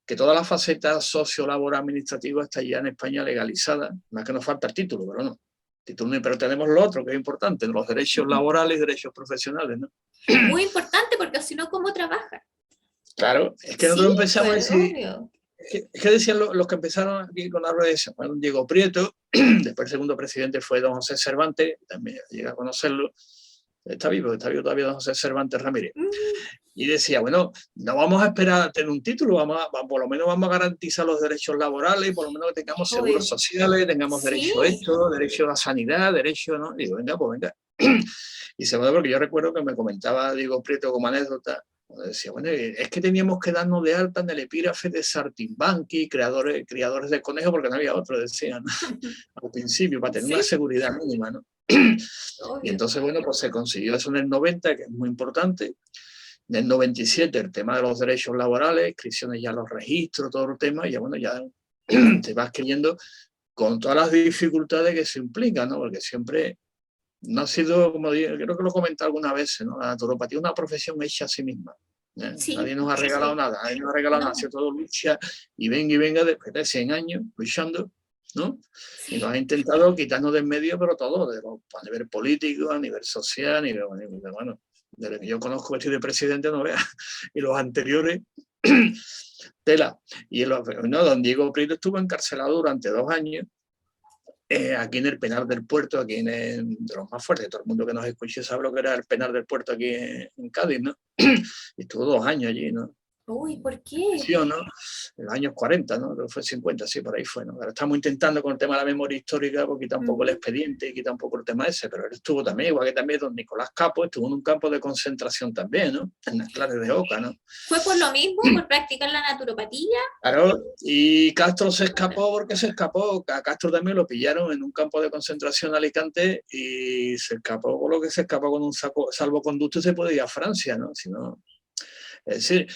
que toda la faceta sociolaboral administrativa está ya en España legalizada, más que nos falta el título, pero no. Pero tenemos lo otro que es importante, los derechos laborales y derechos profesionales, ¿no?
Muy importante, porque si no, ¿cómo trabaja?
Claro, es que nosotros empezamos
pues,
a decir, es que decían los que empezaron aquí con la rueda de bueno, Diego Prieto, después el segundo presidente fue don José Cervantes, también llega a conocerlo, está vivo todavía don José Cervantes Ramírez. Y decía, bueno, no vamos a esperar a tener un título, por lo menos vamos a garantizar los derechos laborales, por lo menos que tengamos seguros sociales, tengamos derecho a esto, derecho a sanidad, derecho, ¿no? Y digo, venga, pues venga. Y segundo, porque yo recuerdo que me comentaba Diego Prieto como anécdota, decía, bueno, es que teníamos que darnos de alta en el epígrafe de Sartimbanqui, criadores de conejos, porque no había otro, decían al principio, para tener una seguridad mínima, ¿no? Y entonces, bueno, pues se consiguió eso en el 90, que es muy importante. En el 97 el tema de los derechos laborales, inscripciones ya a los registros, todo el tema, y ya bueno, ya te vas creyendo con todas las dificultades que se implican, ¿no? Porque siempre no ha sido, como digo, creo que lo he comentado algunas veces, ¿no? La naturopatía es una profesión hecha a sí misma. Nadie nos ha regalado nada, nadie nos ha regalado nada, ha sido todo lucha y venga después de 100 años luchando, ¿no? Y nos ha intentado quitarnos de en medio, pero todo, a nivel político, a nivel social, a nivel, bueno, desde que yo conozco el de presidente, no veas, y los anteriores, tela. Y don Diego Prieto estuvo encarcelado durante 2 años, aquí en el Penar del Puerto, aquí de los más fuertes, todo el mundo que nos escuche sabe lo que era el Penar del Puerto aquí en Cádiz, ¿no? Y estuvo 2 años allí, ¿no?
Uy, ¿por qué?
Sí, ¿o no? En los años 40, ¿no? Creo que fue 50, sí, por ahí fue, ¿no? Ahora estamos intentando con el tema de la memoria histórica, porque quita un poco el expediente, quita un poco el tema ese, pero él estuvo también, igual que también don Nicolás Capo, estuvo en un campo de concentración también, ¿no? En las Clares de Oca, ¿no?
¿Fue por lo mismo, por practicar la naturopatía?
Claro, y Castro se escapó porque se escapó. A Castro también lo pillaron en un campo de concentración en Alicante y se escapó por lo que se escapó con un salvoconducto y se puede ir a Francia, ¿no? Si no, es decir,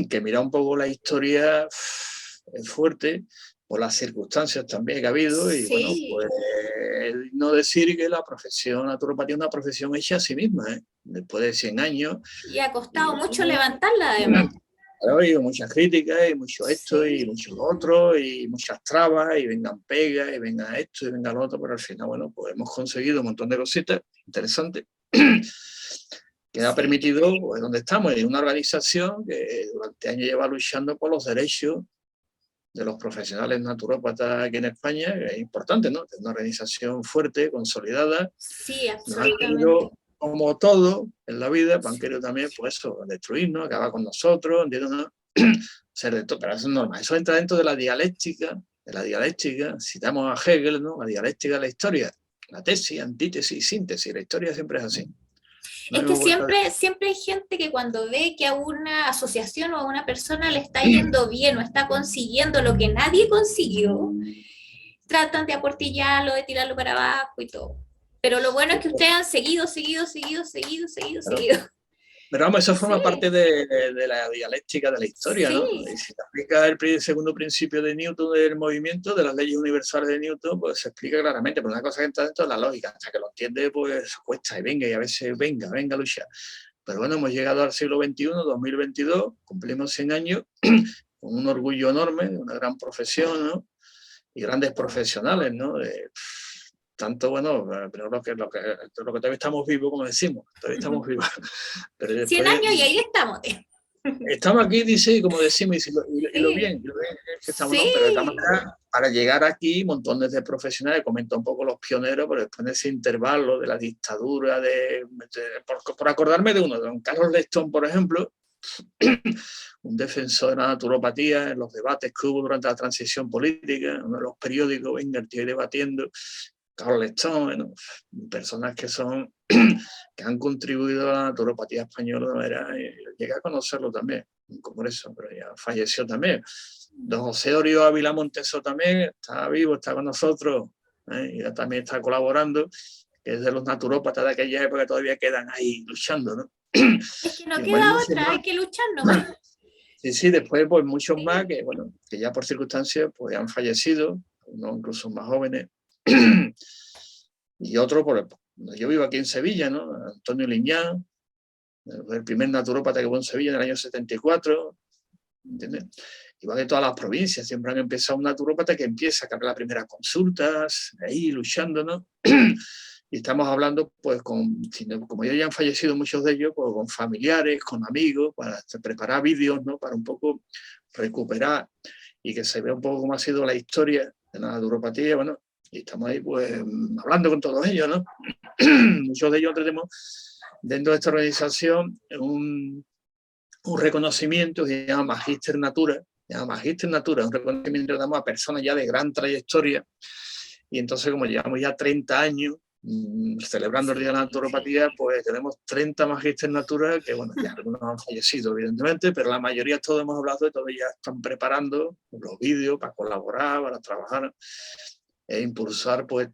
que mira un poco la historia, es fuerte, por las circunstancias también que ha habido, y bueno, pues no decir que la profesión naturopatía es una profesión hecha a sí misma, ¿eh? Después de 100 años.
Y ha costado mucho levantarla, además.
Ha habido muchas críticas, y mucho esto, y mucho lo otro, y muchas trabas, y vengan pegas, y venga esto, y venga lo otro, pero al final, bueno, pues hemos conseguido un montón de cositas interesantes que ha permitido, pues, donde estamos, en una organización que durante años lleva luchando por los derechos de los profesionales naturópatas aquí en España, que es importante, ¿no? Es una organización fuerte, consolidada.
Sí, absolutamente.
Como todo en la vida, Banquero también, pues eso, destruirnos, acabar con nosotros, ¿entiendes? ¿No? Ser de todo, pero eso es normal. Eso entra dentro de la dialéctica, citamos a Hegel, ¿no? La dialéctica de la historia, la tesis, antítesis, síntesis, la historia siempre es así.
Es que siempre hay gente que cuando ve que a una asociación o a una persona le está yendo bien o está consiguiendo lo que nadie consiguió, tratan de aportillarlo, de tirarlo para abajo y todo. Pero lo bueno es que ustedes han seguido.
Pero vamos, eso forma parte de la dialéctica de la historia, ¿no? Y si te aplica el segundo principio de Newton del movimiento, de las leyes universales de Newton, pues se explica claramente. Pero una cosa que entra dentro de la lógica, hasta que lo entiende, pues cuesta y a veces venga a luchar. Pero bueno, hemos llegado al siglo XXI, 2022, cumplimos 100 años, con un orgullo enorme, una gran profesión, ¿no? Y grandes profesionales, ¿no? Tanto, bueno, pero lo que todavía estamos vivos, como decimos, todavía estamos vivos. Pero
100
después,
años y ahí estamos.
estamos aquí, dice, como decimos, y lo
Sí,
bien que estamos, ¿no? Pero de esta
sí,
manera, para llegar aquí, montones de profesionales, comento un poco los pioneros, pero después de ese intervalo de la dictadura, por acordarme de uno, de don Carlos Lestón, por ejemplo, un defensor de la naturopatía en los debates que hubo durante la transición política, uno de los periódicos, venga, estoy debatiendo, Carlos Lestón, bueno, personas que son que han contribuido a la naturopatía española de manera, llegué a conocerlo también, como eso, pero ya falleció también. Don José Orio Ávila Montesó también está vivo, está con nosotros, y ya también está colaborando, que es de los naturópatas de aquella época que todavía quedan ahí luchando, ¿no?
es que no
Y bueno,
queda
muchos
otra,
más.
hay que luchar nomás.
Sí, sí, después pues muchos
Sí.
más que, bueno, que ya por circunstancias pues han fallecido, unos incluso más jóvenes, y otros por yo vivo aquí en Sevilla, ¿no? Antonio Liñán, el primer naturópata que hubo en Sevilla en el año 74, ¿entiendes? Igual que todas las provincias, siempre han empezado un naturópata que empieza a cambiar las primeras consultas, ahí luchando, ¿no? Y estamos hablando, pues, como ya han fallecido muchos de ellos, pues con familiares, con amigos, para preparar vídeos, ¿no? Para un poco recuperar y que se vea un poco cómo ha sido la historia de la naturopatía, bueno, y estamos ahí, pues, hablando con todos ellos, ¿no? Muchos de ellos tenemos dentro de esta organización un reconocimiento que se llama Magister Natura, un reconocimiento que damos a personas ya de gran trayectoria, y entonces como llevamos ya 30 años celebrando el Día de la Naturopatía, pues tenemos 30 Magister Natura, que bueno, ya algunos han fallecido evidentemente, pero la mayoría todos hemos hablado y todos ya están preparando los vídeos para colaborar, para trabajar e impulsar pues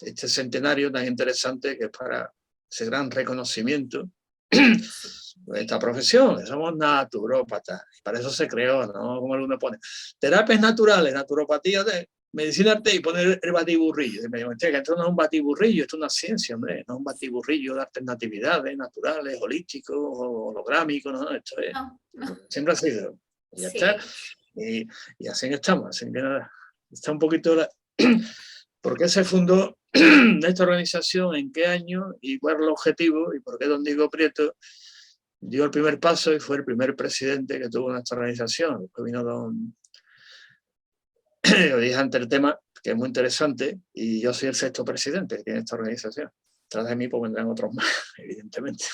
este centenario tan interesante que es para ese gran reconocimiento de esta profesión, que somos naturópatas, y para eso se creó, ¿no? Como alguno pone, terapias naturales, naturopatía de medicina arte y poner el batiburrillo. Y me digo, que esto no es un batiburrillo, esto es una ciencia, hombre, no es un batiburrillo de alternatividades naturales, holísticos, holográmicos, no, esto es,
No, no.
siempre ha sido, y ya está,
Sí.
y así estamos, así que nada, está un poquito ¿por qué se fundó esta organización? ¿En qué año? ¿Y cuál es el objetivo? ¿Y por qué don Diego Prieto dio el primer paso y fue el primer presidente que tuvo nuestra organización? Después vino lo dije ante el tema, que es muy interesante, y yo soy el sexto presidente que tiene esta organización. Tras de mí pues vendrán otros más, evidentemente.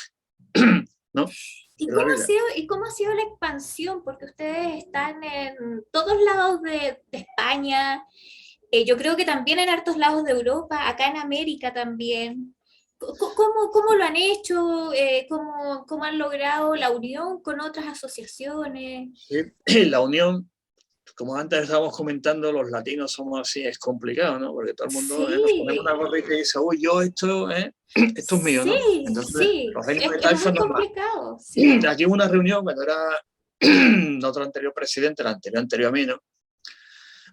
¿No? Es la vida.
¿Y cómo ha sido la expansión? Porque ustedes están en todos lados de España, yo creo que también en hartos lados de Europa, acá en América también. ¿Cómo lo han hecho? ¿Cómo han logrado la unión con otras asociaciones?
Sí, la unión, como antes estábamos comentando, los latinos somos así, es complicado, ¿no? Porque todo el mundo nos ponemos una
Sí,
gorrita y dice, uy, yo esto, esto es mío, ¿no?
sí,
Entonces,
sí,
los reinos de
es
Taifa
muy
no más.
complicado, sí.
Aquí hubo una reunión cuando era otro anterior presidente, el anterior a mí, ¿no?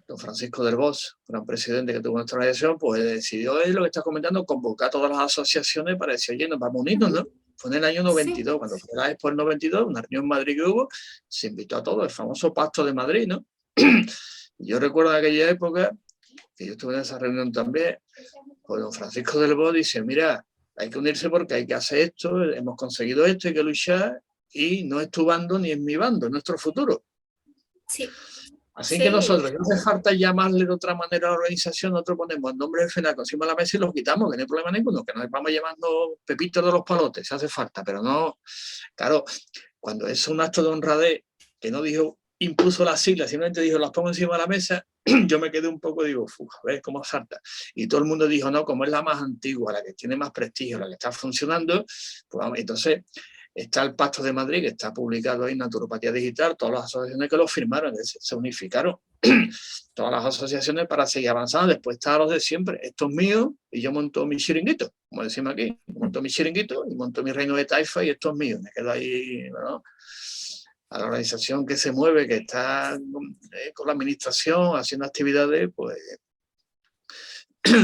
Don Francisco del Bosch, gran presidente que tuvo nuestra organización, pues decidió, lo que está comentando, convocar a todas las asociaciones para decir, oye, nos vamos a unirnos, ¿no? Fue en el año
Sí,
92, cuando fue la Expo del 92, una reunión en Madrid que hubo, se invitó a todos, el famoso Pacto de Madrid, ¿no? Yo recuerdo en aquella época, que yo estuve en esa reunión también, pues don Francisco del Bosch dice, mira, hay que unirse porque hay que hacer esto, hemos conseguido esto, hay que luchar, y no es tu bando ni es mi bando, es nuestro futuro.
sí,
Así que
sí.
nosotros, no hace falta llamarle de otra manera a la organización, nosotros ponemos el nombre del FENAC encima de la mesa y lo quitamos, que no hay problema ninguno, que nos vamos llamando Pepito de los Palotes, si hace falta, pero no, claro, cuando es un acto de honradez, que no dijo, impuso las siglas, simplemente dijo, las pongo encima de la mesa, yo me quedé un poco, digo, a ver cómo salta. Y todo el mundo dijo, no, como es la más antigua, la que tiene más prestigio, la que está funcionando, pues vamos, entonces está el Pacto de Madrid, que está publicado ahí en Naturopatía Digital, todas las asociaciones que lo firmaron, se unificaron todas las asociaciones para seguir avanzando. Después está los de siempre, esto es mío, y yo monto mi chiringuito, como decimos aquí, monto mi chiringuito y monto mi reino de Taifa y esto es mío, me quedo ahí, ¿no? A la organización que se mueve, que está con la administración, haciendo actividades, pues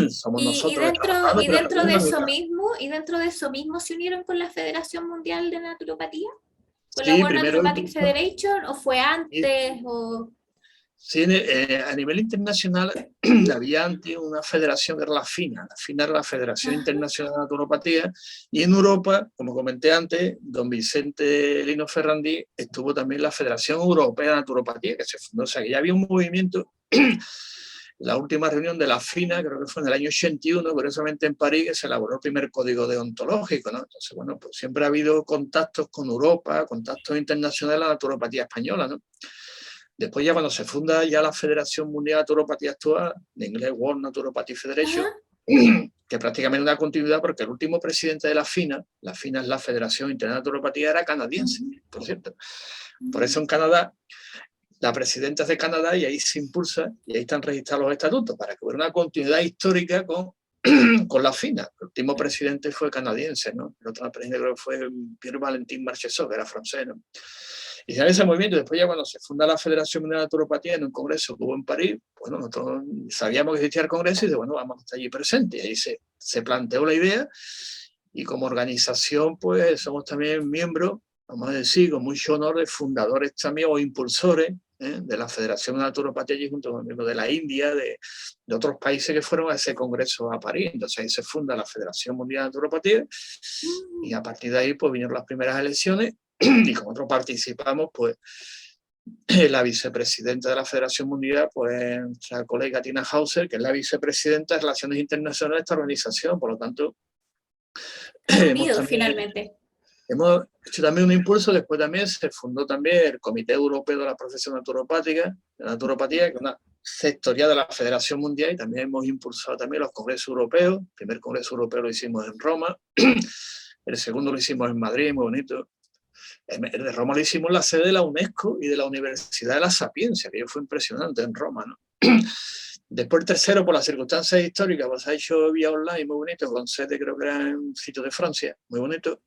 somos
Y
nosotros que estamos hablando,
y
pero
dentro de
una
eso
mitad.
mismo, se unieron con la Federación Mundial de Naturopatía, con la
Sí,
World
primero
Naturopathic Federation, o fue antes, o...
sí, a nivel internacional había antes una federación que era la FINA era la Federación
Ajá.
Internacional de Naturopatía, y en Europa, como comenté antes, don Vicente Lino Ferrandí estuvo también la Federación Europea de Naturopatía, que se fundó, o sea, que ya había un movimiento. La última reunión de la FINA, creo que fue en el año 81, curiosamente en París, que se elaboró el primer código deontológico, ¿no? Entonces, bueno, pues siempre ha habido contactos con Europa, contactos internacionales a la naturopatía española, ¿no? Después ya cuando se funda ya la Federación Mundial de Naturopatía actual, de inglés World Naturopathy
Ajá.
Federation, que prácticamente una continuidad porque el último presidente de la FINA es la Federación Internacional de Naturopatía, era canadiense, por cierto. Por eso en Canadá, la presidenta es de Canadá y ahí se impulsa y ahí están registrados los estatutos para que hubiera una continuidad histórica con la FINA. El último presidente fue canadiense, ¿no? El otro presidente creo que fue Pierre Valentin Marchesot, que era francés, ¿no? Y en ese movimiento, después ya cuando se funda la Federación Mundial de Naturopatía en un congreso que hubo en París, bueno, nosotros sabíamos que existía el congreso y de bueno, vamos a estar allí presentes. Y ahí se planteó la idea y como organización, pues somos también miembros, vamos a decir, con mucho honor, de fundadores también o impulsores de la Federación de Naturopatía allí junto con miembros de la India, de otros países que fueron a ese congreso a París. Entonces ahí se funda la Federación Mundial de Naturopatía y a partir de ahí pues vinieron las primeras elecciones y como nosotros participamos, pues la vicepresidenta de la Federación Mundial, pues nuestra colega Tina Hauser, que es la vicepresidenta de Relaciones Internacionales de esta organización. Por lo tanto,
Están
hemos
unidos
también
finalmente.
hemos hecho también un impulso. Después también se fundó también el Comité Europeo de la Profesión Naturopática, de Naturopatía, que es una sectorial de la Federación Mundial, y también hemos impulsado también los congresos europeos. El primer congreso europeo lo hicimos en Roma, el segundo lo hicimos en Madrid, muy bonito. El de Roma lo hicimos en la sede de la UNESCO y de la Universidad de la Sapiencia, que fue impresionante en Roma, ¿no? Después el tercero, por las circunstancias históricas, pues ha hecho vía online muy bonito, con sede creo que era en un sitio de Francia, muy bonito.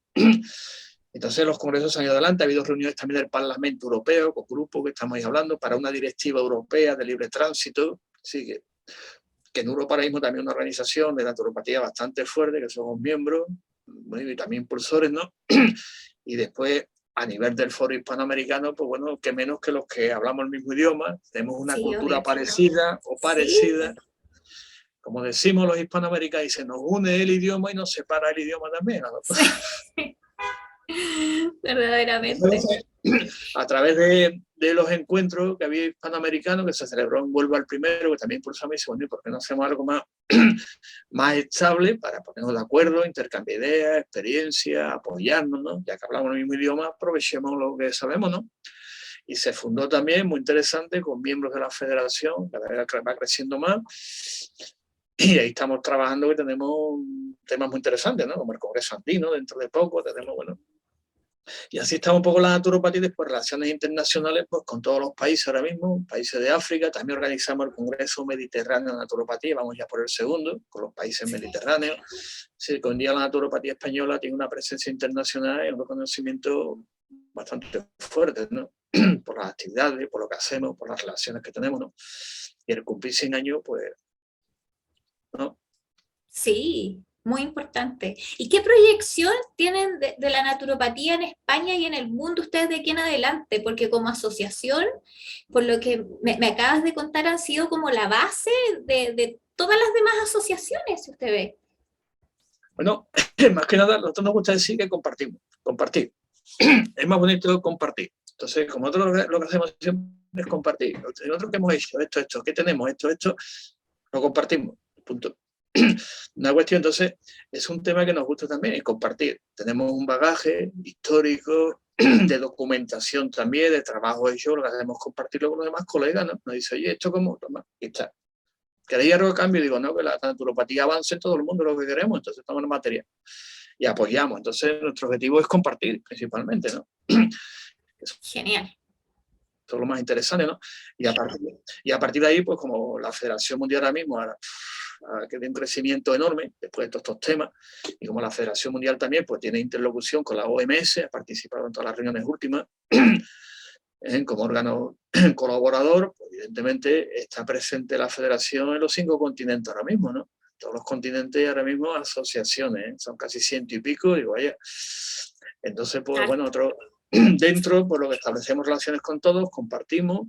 Entonces los congresos han ido adelante, ha habido reuniones también del Parlamento Europeo, con grupos que estamos ahí hablando, para una directiva europea de libre tránsito. Así que en Europa ahora mismo también una organización de naturopatía bastante fuerte, que somos miembros, y también impulsores, ¿no? Y después, a nivel del foro hispanoamericano, pues bueno, que menos que los que hablamos el mismo idioma, tenemos una
Sí,
cultura
obvio.
parecida o
Sí,
parecida. Como decimos los hispanoamericanos, y se nos une el idioma y nos separa el idioma también.
sí. Verdaderamente.
Entonces, a través de los encuentros que había hispanoamericanos, que se celebró en Huelva el primero, que también impulsamos, y dice, bueno, ¿y por qué no hacemos algo más, más estable para ponernos de acuerdo, intercambiar ideas, experiencias, apoyarnos, ¿no? Ya que hablamos el mismo idioma, aprovechemos lo que sabemos, ¿no? Y se fundó también, muy interesante, con miembros de la federación, cada vez va creciendo más, y ahí estamos trabajando, que tenemos temas muy interesantes, ¿no? Como el Congreso Andino, dentro de poco, tenemos, bueno, y así está un poco la naturopatía. Después relaciones internacionales, pues con todos los países ahora mismo, países de África. También organizamos el Congreso Mediterráneo de Naturopatía, vamos ya por el segundo, con los países mediterráneos. Sí, que hoy en día la naturopatía española tiene una presencia internacional y un reconocimiento bastante fuerte, ¿no? Por las actividades, por lo que hacemos, por las relaciones que tenemos, ¿no? Y el cumplir 100 años, pues, ¿no?
Sí, muy importante. ¿Y qué proyección tienen de la naturopatía en España y en el mundo ustedes de aquí en adelante? Porque como asociación, por lo que me acabas de contar, han sido como la base de todas las demás asociaciones, si usted ve.
Bueno, más que nada, a nosotros nos gusta decir que compartimos, compartir. Es más bonito compartir. Entonces, como nosotros lo que hacemos siempre es compartir. Nosotros que hemos hecho esto, ¿qué tenemos? Esto, lo compartimos. Punto. Una cuestión, entonces, es un tema que nos gusta también, es compartir. Tenemos un bagaje histórico, de documentación también, de trabajo hecho, lo que hacemos es compartirlo con los demás colegas, ¿no? Nos dice, oye, ¿esto cómo? Toma, aquí está. ¿Queréis algo a cambio? Digo, no, que la naturopatía avance en todo el mundo, lo que queremos, entonces estamos en materia y apoyamos. Entonces, nuestro objetivo es compartir, principalmente, ¿no? Eso
Genial.
es lo más interesante, ¿no? Y a partir de ahí, pues como la Federación Mundial ahora mismo, que tiene un crecimiento enorme después de todos estos temas, y como la Federación Mundial también pues tiene interlocución con la OMS, ha participado en todas las reuniones últimas, como órgano colaborador, pues evidentemente está presente la Federación en los 5 continentes ahora mismo, ¿no? todos los continentes ahora mismo asociaciones, ¿eh? Son casi 100 y pico, y vaya. Entonces, pues bueno, dentro, por lo que establecemos relaciones con todos, compartimos,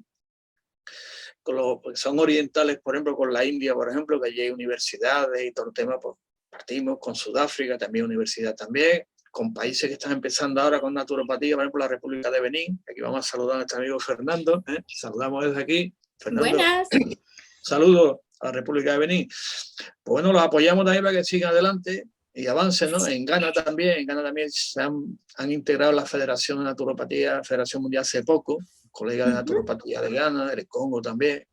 con los que son orientales, por ejemplo, con la India, por ejemplo, que allí hay universidades y todo el tema, pues partimos con Sudáfrica, también universidad también, con países que están empezando ahora con naturopatía, por ejemplo, la República de Benín. Aquí vamos a saludar a nuestro amigo Fernando, ¿eh? Saludamos desde aquí. Fernando,
Buenas.
saludos a la República de Benín. Pues bueno, los apoyamos también para que sigan adelante y avancen, ¿no? En Ghana también se han integrado la Federación de Naturopatía, Federación Mundial hace poco, colegas de naturopatía de Ghana, del Congo también,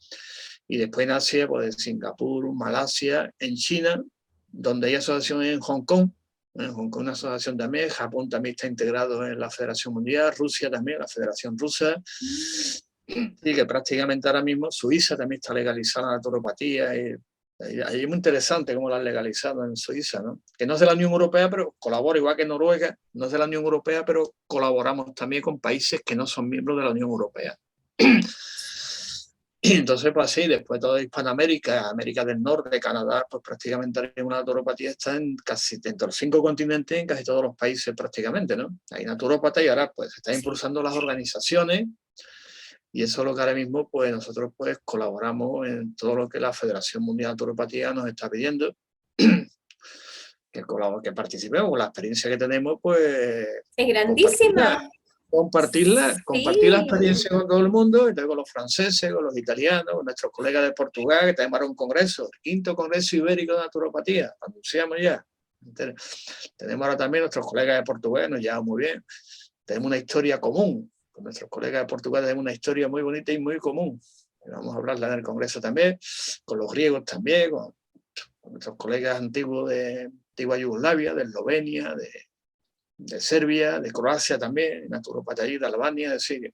y después en Asia, pues en Singapur, Malasia, en China, donde hay asociaciones en Hong Kong, una asociación también, Japón también está integrado en la Federación Mundial, Rusia también, la Federación Rusa, y que prácticamente ahora mismo Suiza también está legalizada la naturopatía, y es muy interesante cómo la han legalizado en Suiza, ¿no? Que no es de la Unión Europea, pero colabora, igual que Noruega, no es de la Unión Europea, pero colaboramos también con países que no son miembros de la Unión Europea. Y entonces, pues así, después toda Hispanoamérica, América del Norte, Canadá, pues prácticamente una naturopatía está en casi dentro de los 5 continentes, en casi todos los países prácticamente, ¿no? Hay naturópatas y ahora pues se están impulsando las organizaciones, y eso es lo que ahora mismo pues nosotros pues colaboramos en todo lo que la Federación Mundial de Naturopatía nos está pidiendo, que participemos. La experiencia que tenemos pues
es grandísima.
Compartir la experiencia con todo el mundo, y luego con los franceses, con los italianos, con nuestros colegas de Portugal, que tenemos ahora un congreso, el 5º Congreso Ibérico de Naturopatía, anunciamos ya. Tenemos ahora también nuestros colegas de Portugal, nos llevamos muy bien. Tenemos una historia común, con nuestros colegas de Portugal tenemos una historia muy bonita y muy común. Vamos a hablarla en el congreso también, con los griegos también, con nuestros colegas antiguos de antigua Yugoslavia, de Eslovenia, de Serbia, de Croacia también, naturopatía de Albania, es decir,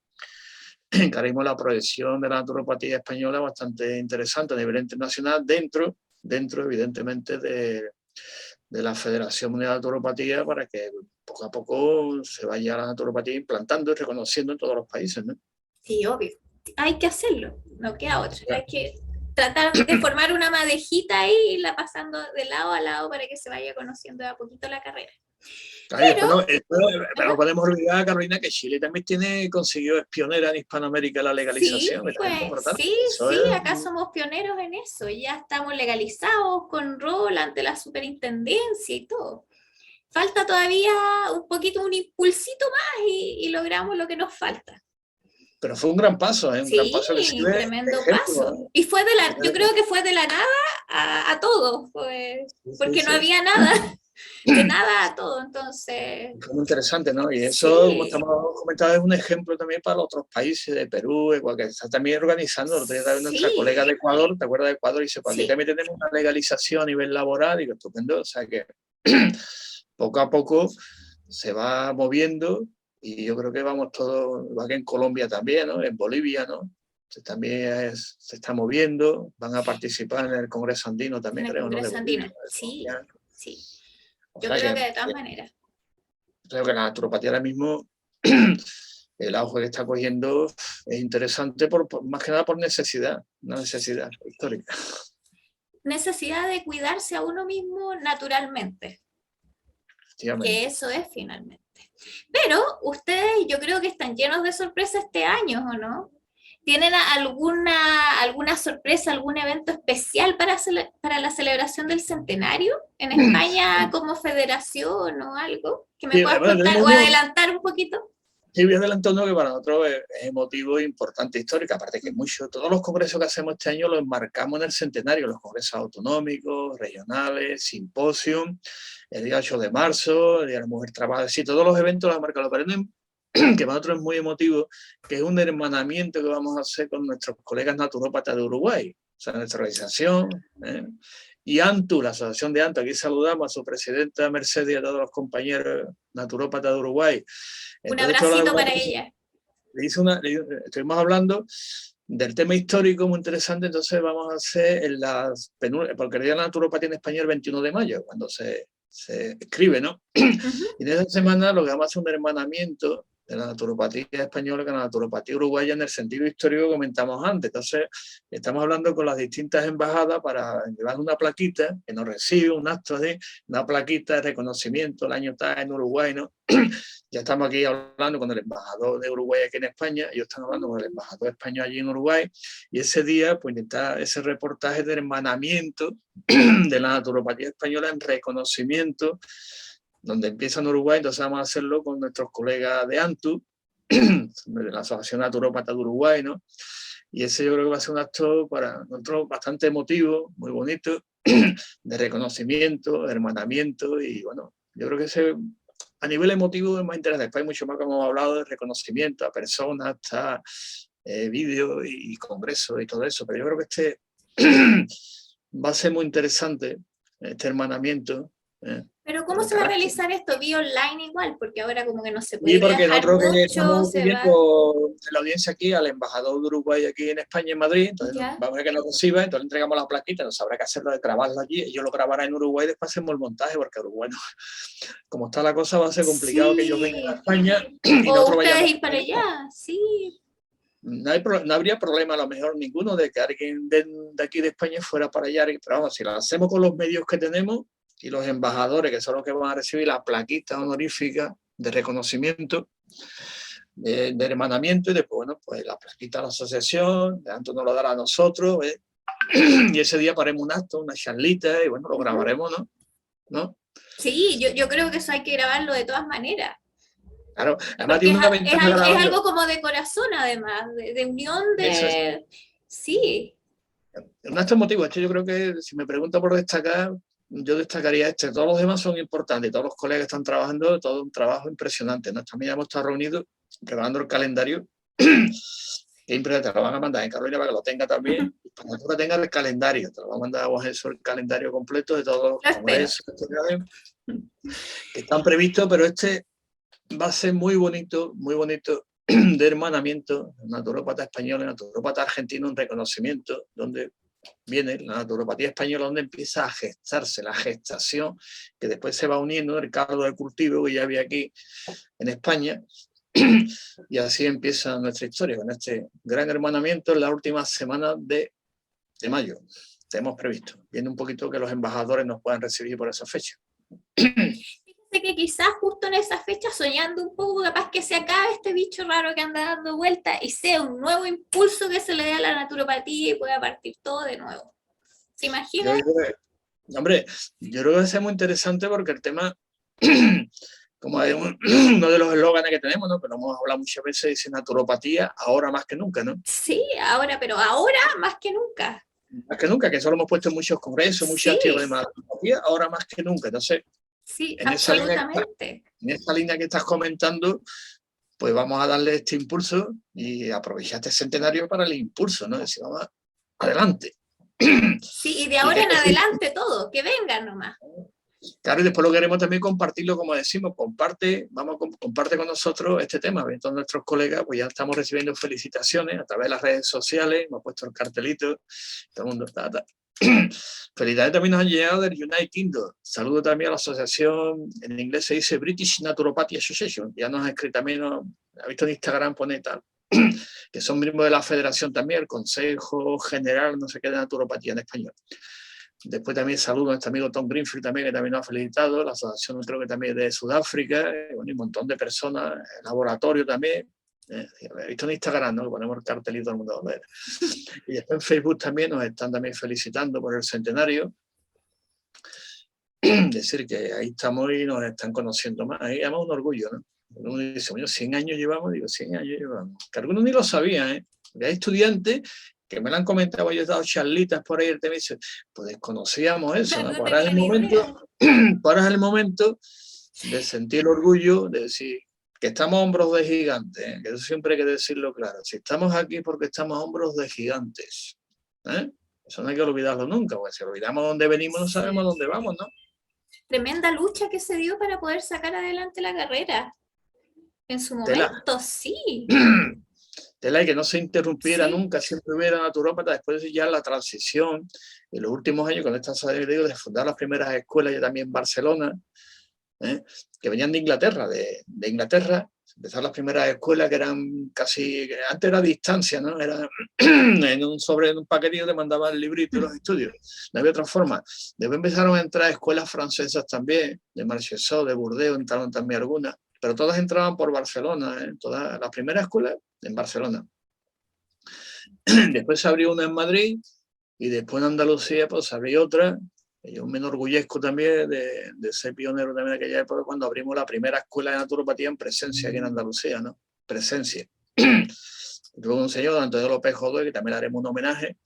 que ahora mismo la proyección de la naturopatía española es bastante interesante a nivel internacional, dentro evidentemente de la Federación Mundial de Naturopatía, para que poco a poco se vaya la naturopatía implantando y reconociendo en todos los países, ¿no?
Sí, obvio. Hay que hacerlo, no queda otra. Hay que tratar de formar una madejita ahí y irla pasando de lado a lado para que se vaya conociendo de a poquito la carrera.
Pero podemos olvidar, Carolina, que Chile también consiguió, es pionera en Hispanoamérica la legalización.
Sí, acá somos pioneros en eso, ya estamos legalizados con rol ante la superintendencia y todo. Falta todavía un poquito, un impulsito más y logramos lo que nos falta.
Pero fue un gran paso, ¿eh? Un gran paso que
sirve, tremendo paso. Y yo creo que fue de la nada a todo, porque no había nada. De nada a todo, entonces...
Fue muy interesante, ¿no? Y eso, como estamos comentando, es un ejemplo también para otros países de Perú, Ecuador, que está también organizando. Nuestra colega de Ecuador, ¿te acuerdas de Ecuador? Y dice, pues aquí también tenemos una legalización a nivel laboral, y estupendo. O sea que poco a poco se va moviendo, y yo creo que vamos todos, igual que en Colombia también, ¿no? En Bolivia, ¿no? También se está moviendo, van a participar en el Congreso Andino también, creo, ¿no? En el Congreso Andino,
sí. Yo creo que de todas maneras.
Creo que la naturopatía ahora mismo, el auge que está cogiendo es interesante, más que nada por necesidad, una necesidad histórica.
Necesidad de cuidarse a uno mismo naturalmente. Que eso es finalmente. Pero ustedes, yo creo que están llenos de sorpresas este año, ¿o no? ¿Tienen alguna sorpresa, algún evento especial para la celebración del centenario en España como federación o algo? ¿Que me puedas contar o adelantar un poquito?
Sí, voy adelantando que para nosotros es emotivo e importante histórico. Aparte que todos los congresos que hacemos este año los enmarcamos en el centenario, los congresos autonómicos, regionales, simposium, el día 8 de marzo, el día de la mujer trabaja, sí, todos los eventos los enmarcamos. Pero que para nosotros es muy emotivo, que es un hermanamiento que vamos a hacer con nuestros colegas naturópatas de Uruguay, o sea, nuestra organización, y ANTU, la asociación de ANTU. Aquí saludamos a su presidenta Mercedes y a todos los compañeros naturópatas de Uruguay.
Entonces, un abracito para ella.
Estuvimos hablando del tema histórico muy interesante, entonces vamos a hacer porque el día de la naturopatía en España el 21 de mayo, cuando se escribe, ¿no? Y en esa semana lo que vamos a hacer un hermanamiento de la naturopatía española que la naturopatía uruguaya en el sentido histórico que comentamos antes. Entonces, estamos hablando con las distintas embajadas para llevar una plaquita que nos recibe, un acto de una plaquita de reconocimiento, el año está en Uruguay, ¿no? Ya estamos aquí hablando con el embajador de Uruguay aquí en España, ellos están hablando con el embajador español allí en Uruguay, y ese día pues está ese reportaje de hermanamiento de la naturopatía española en reconocimiento, donde empieza en Uruguay. Entonces vamos a hacerlo con nuestros colegas de ANTU, de la Asociación Naturópata de Uruguay, ¿no? Y ese yo creo que va a ser un acto para nosotros bastante emotivo, muy bonito, de reconocimiento, de hermanamiento, y bueno, yo creo que ese, a nivel emotivo es más interesante. Después hay mucho más que hemos hablado de reconocimiento a personas, hasta vídeos y congresos y todo eso, pero yo creo que este va a ser muy interesante, este hermanamiento.
Pero ¿cómo se va a realizar esto? ¿Vía online igual? Porque ahora como que no se puede
Y porque
viajar
nosotros que
mucho,
estamos
se va...
pidiendo de la audiencia aquí al embajador de Uruguay aquí en España, en Madrid, entonces
¿Ya?
vamos a ver que nos reciba, entonces le entregamos la plaquita, nos habrá que hacerlo de grabarlo allí, ellos lo grabarán en Uruguay y después hacemos el montaje, porque Uruguay, no, como está la cosa, va a ser complicado que ellos vengan a
Sí.
España y
O
nosotros
ustedes
vayamos
ir para
a España.
allá, sí.
No habría problema a lo mejor ninguno de que alguien de aquí de España fuera para allá, pero vamos, si lo hacemos con los medios que tenemos y los embajadores, que son los que van a recibir la plaquita honorífica de reconocimiento, de hermanamiento, y después, bueno, pues la plaquita a la asociación, de tanto nos lo dará a nosotros, y ese día haremos un acto, una charlita, y bueno, lo grabaremos, ¿no?
Sí, yo creo que eso hay que grabarlo de todas maneras.
Claro, además
Porque
tiene una ventaja
es
grabando.
algo como de corazón, además, de unión
Eso es.
de... Sí,
Un acto emotivo, yo creo que si me pregunta por destacar, yo destacaría este. Todos los demás son importantes, todos los colegas que están trabajando, todo un trabajo impresionante, ¿no? También hemos estado reunidos preparando el calendario, siempre te lo van a mandar en Carolina para que lo tenga también, para que tú lo tengas el calendario, te lo va a mandar a vos eso, el calendario completo de todos los
lo espero.
congresos que están previstos, pero este va a ser muy bonito de hermanamiento, naturópata española, naturópata argentino, un reconocimiento, donde viene la naturopatía española, donde empieza a gestarse la gestación, que después se va uniendo el caldo de cultivo que ya había aquí en España, y así empieza nuestra historia, con este gran hermanamiento en la última semana de mayo. Tenemos previsto, viendo un poquito que los embajadores nos puedan recibir por esa fecha.
Fíjate que quizás justo en esa fecha, soñando un poco, capaz que se acabe este bicho raro que anda dando vuelta y sea un nuevo impulso que se le dé a la naturopatía y pueda partir todo de nuevo. ¿Se imagina?
Hombre, yo creo que va a ser muy interesante porque el tema, como hay uno de los eslóganes que tenemos, ¿no? Que lo hemos hablado muchas veces, dice naturopatía ahora más que nunca, ¿no?
Sí, ahora, pero ahora más que nunca.
Más que nunca, que eso lo hemos puesto en muchos congresos, muchas actividades de
Sí,
naturopatía, ahora más que nunca. Entonces,
sí,
en
absolutamente.
esa línea que estás comentando, pues vamos a darle este impulso y aprovechar este centenario para el impulso, ¿no? Decir, vamos adelante.
Sí, y de
Y
ahora
que
en adelante todo, que vengan nomás.
claro, y después lo queremos también compartirlo, como decimos, comparte con nosotros este tema. Todos nuestros colegas, pues ya estamos recibiendo felicitaciones a través de las redes sociales, hemos puesto el cartelito, todo el mundo está. Felicidades también nos han llegado del United Kingdom. Saludo también a la asociación, en inglés se dice British Naturopathy Association. Ya nos ha escrito también, ha visto en Instagram, pone tal, que son miembros de la federación también, el Consejo General, no sé qué, de Naturopatía en español. Después también saludo a nuestro amigo Tom Greenfield también, que también nos ha felicitado, la asociación creo que también de Sudáfrica, bueno, y un montón de personas, el laboratorio también. He visto en Instagram, ¿no? Ponemos el cartelito al mundo a ver. Y después en Facebook también nos están también felicitando por el centenario. Decir que ahí estamos y nos están conociendo más. Ahí además un orgullo, ¿no? Uno dice, bueno, 100 años llevamos, digo, 100 años llevamos. Que algunos ni lo sabían, ¿eh? Porque hay estudiantes que me lo han comentado, yo he dado charlitas por ahí, te dicen, pues desconocíamos eso, ¿no?
No
Pues ahora es
tenía
el
ni idea.
momento, ahora es el momento de sentir el orgullo, de decir que estamos a hombros de gigantes, ¿eh? Que eso siempre hay que decirlo claro. Si estamos aquí porque estamos a hombros de gigantes, ¿eh? Eso no hay que olvidarlo nunca, porque si olvidamos dónde venimos no sabemos
Sí.
dónde vamos, ¿no?
Tremenda lucha que se dio para poder sacar adelante la carrera. En su
Tela.
momento, sí.
Tela y que no se interrumpiera
Sí.
nunca, siempre hubiera naturópata. Después ya la transición, en los últimos años, con esta digo, de fundar las primeras escuelas, ya también en Barcelona, ¿eh? Que venían de Inglaterra, de Inglaterra, Empezaron las primeras escuelas que eran casi, antes era a distancia, ¿no? Era en un paquetillo te mandaban el librito y los estudios. No había otra forma. Después empezaron a entrar escuelas francesas también, de Marchesó, de Burdeos, entraron también algunas, pero todas entraban por Barcelona, ¿eh? Todas las primeras escuelas en Barcelona. Después se abrió una en Madrid y después en Andalucía pues se abrió otra. Yo me enorgullezco también de ser pionero también de aquella época cuando abrimos la primera escuela de naturopatía en presencia aquí en Andalucía, ¿no? Presencia. Luego un señor, Antonio López Jodoy, que también le haremos un homenaje,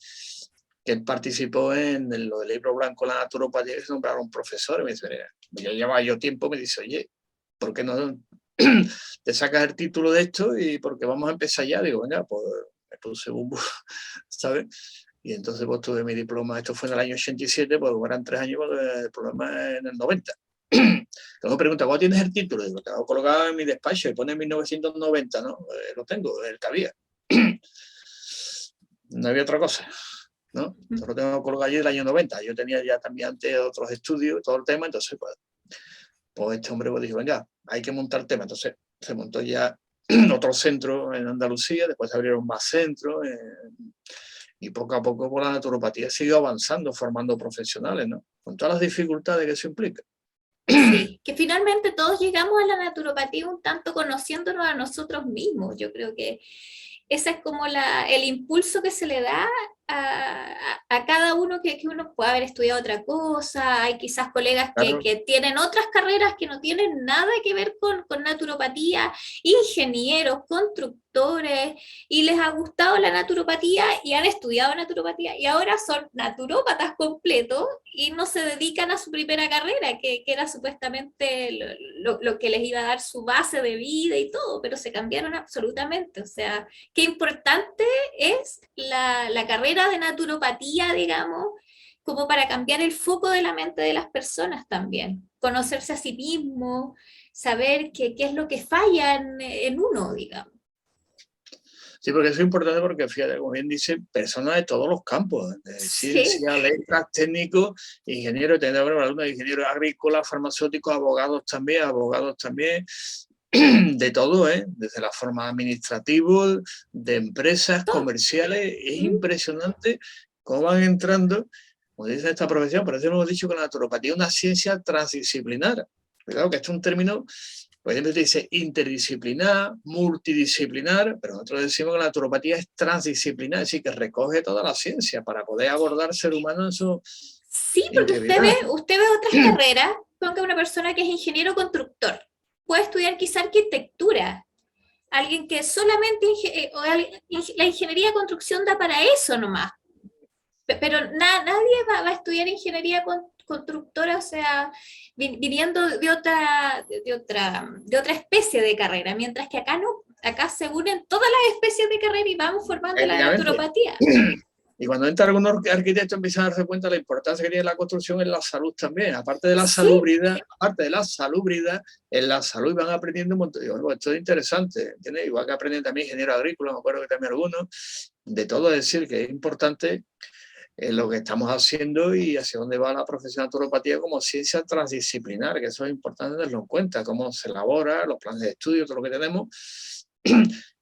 que él participó en lo del libro blanco de la naturopatía, que se nombraron profesores. Me dice, yo llevaba tiempo, me dice, oye, ¿por qué no te sacas el título de esto? Y porque vamos a empezar ya. Digo, venga, pues me puse un ¿sabes? Y entonces pues tuve mi diploma, esto fue en el año 87, pues eran 3 años, pues, el diploma en el 90. Luego me pregunta, ¿cuándo tienes el título? Digo, te lo he colocado en mi despacho y pone 1990, ¿no? Lo tengo, el que había. No había otra cosa, ¿no? Solo tengo colocado allí del año 90. Yo tenía ya también antes otros estudios, todo el tema, entonces pues este hombre pues dijo, venga, hay que montar tema. Entonces se montó ya otro centro en Andalucía, después se abrieron más centros, y poco a poco por la naturopatía sigue avanzando, formando profesionales, ¿no? Con todas las dificultades que eso implica.
Sí, que finalmente todos llegamos a la naturopatía un tanto conociéndonos a nosotros mismos. Yo creo que ese es como el impulso que se le da a cada uno, que uno puede haber estudiado otra cosa. Hay quizás colegas
Claro.
que tienen otras carreras que no tienen nada que ver con naturopatía, ingenieros, constructores, y les ha gustado la naturopatía y han estudiado naturopatía y ahora son naturópatas completos y no se dedican a su primera carrera, que era supuestamente lo que les iba a dar su base de vida y todo, pero se cambiaron absolutamente. O sea, qué importante es la carrera de naturopatía, digamos, como para cambiar el foco de la mente de las personas también. Conocerse a sí mismo, saber qué es lo que falla en uno, digamos.
Sí, porque eso es importante porque, fíjate, como bien dice, personas de todos los campos, de
Sí.
ciencia, letras, técnicos, ingenieros, ingenieros agrícolas, farmacéuticos, abogados también, de todo, ¿eh? Desde la forma administrativa, de empresas, comerciales. Es impresionante cómo van entrando, como dice esta profesión, por eso hemos dicho que la naturopatía es una ciencia transdisciplinar. Claro que esto es un término, por ejemplo, te dice interdisciplinar, multidisciplinar, pero nosotros decimos que la naturopatía es transdisciplinar, es decir, que recoge toda la ciencia para poder abordar al ser humano en su
Sí, porque
integridad.
usted ve otras carreras, ponga una persona que es ingeniero constructor, puede estudiar quizá arquitectura, alguien que solamente la ingeniería de construcción da para eso nomás, pero nadie va a estudiar ingeniería constructora, o sea, viniendo de otra especie de carrera, mientras que acá no, acá se unen todas las especies de carrera y vamos formando la naturopatía.
Y cuando entra algún arquitecto empieza a darse cuenta de la importancia que tiene la construcción en la salud también, aparte de la salubridad, en la salud van aprendiendo un montón. Digo, esto es interesante, ¿entiendes? Igual que aprenden también ingenieros agrícolas, me acuerdo que también algunos, de todo, es decir, que es importante lo que estamos haciendo y hacia dónde va la profesión de naturopatía como ciencia transdisciplinar, que eso es importante tenerlo en cuenta, cómo se elabora, los planes de estudio, todo lo que tenemos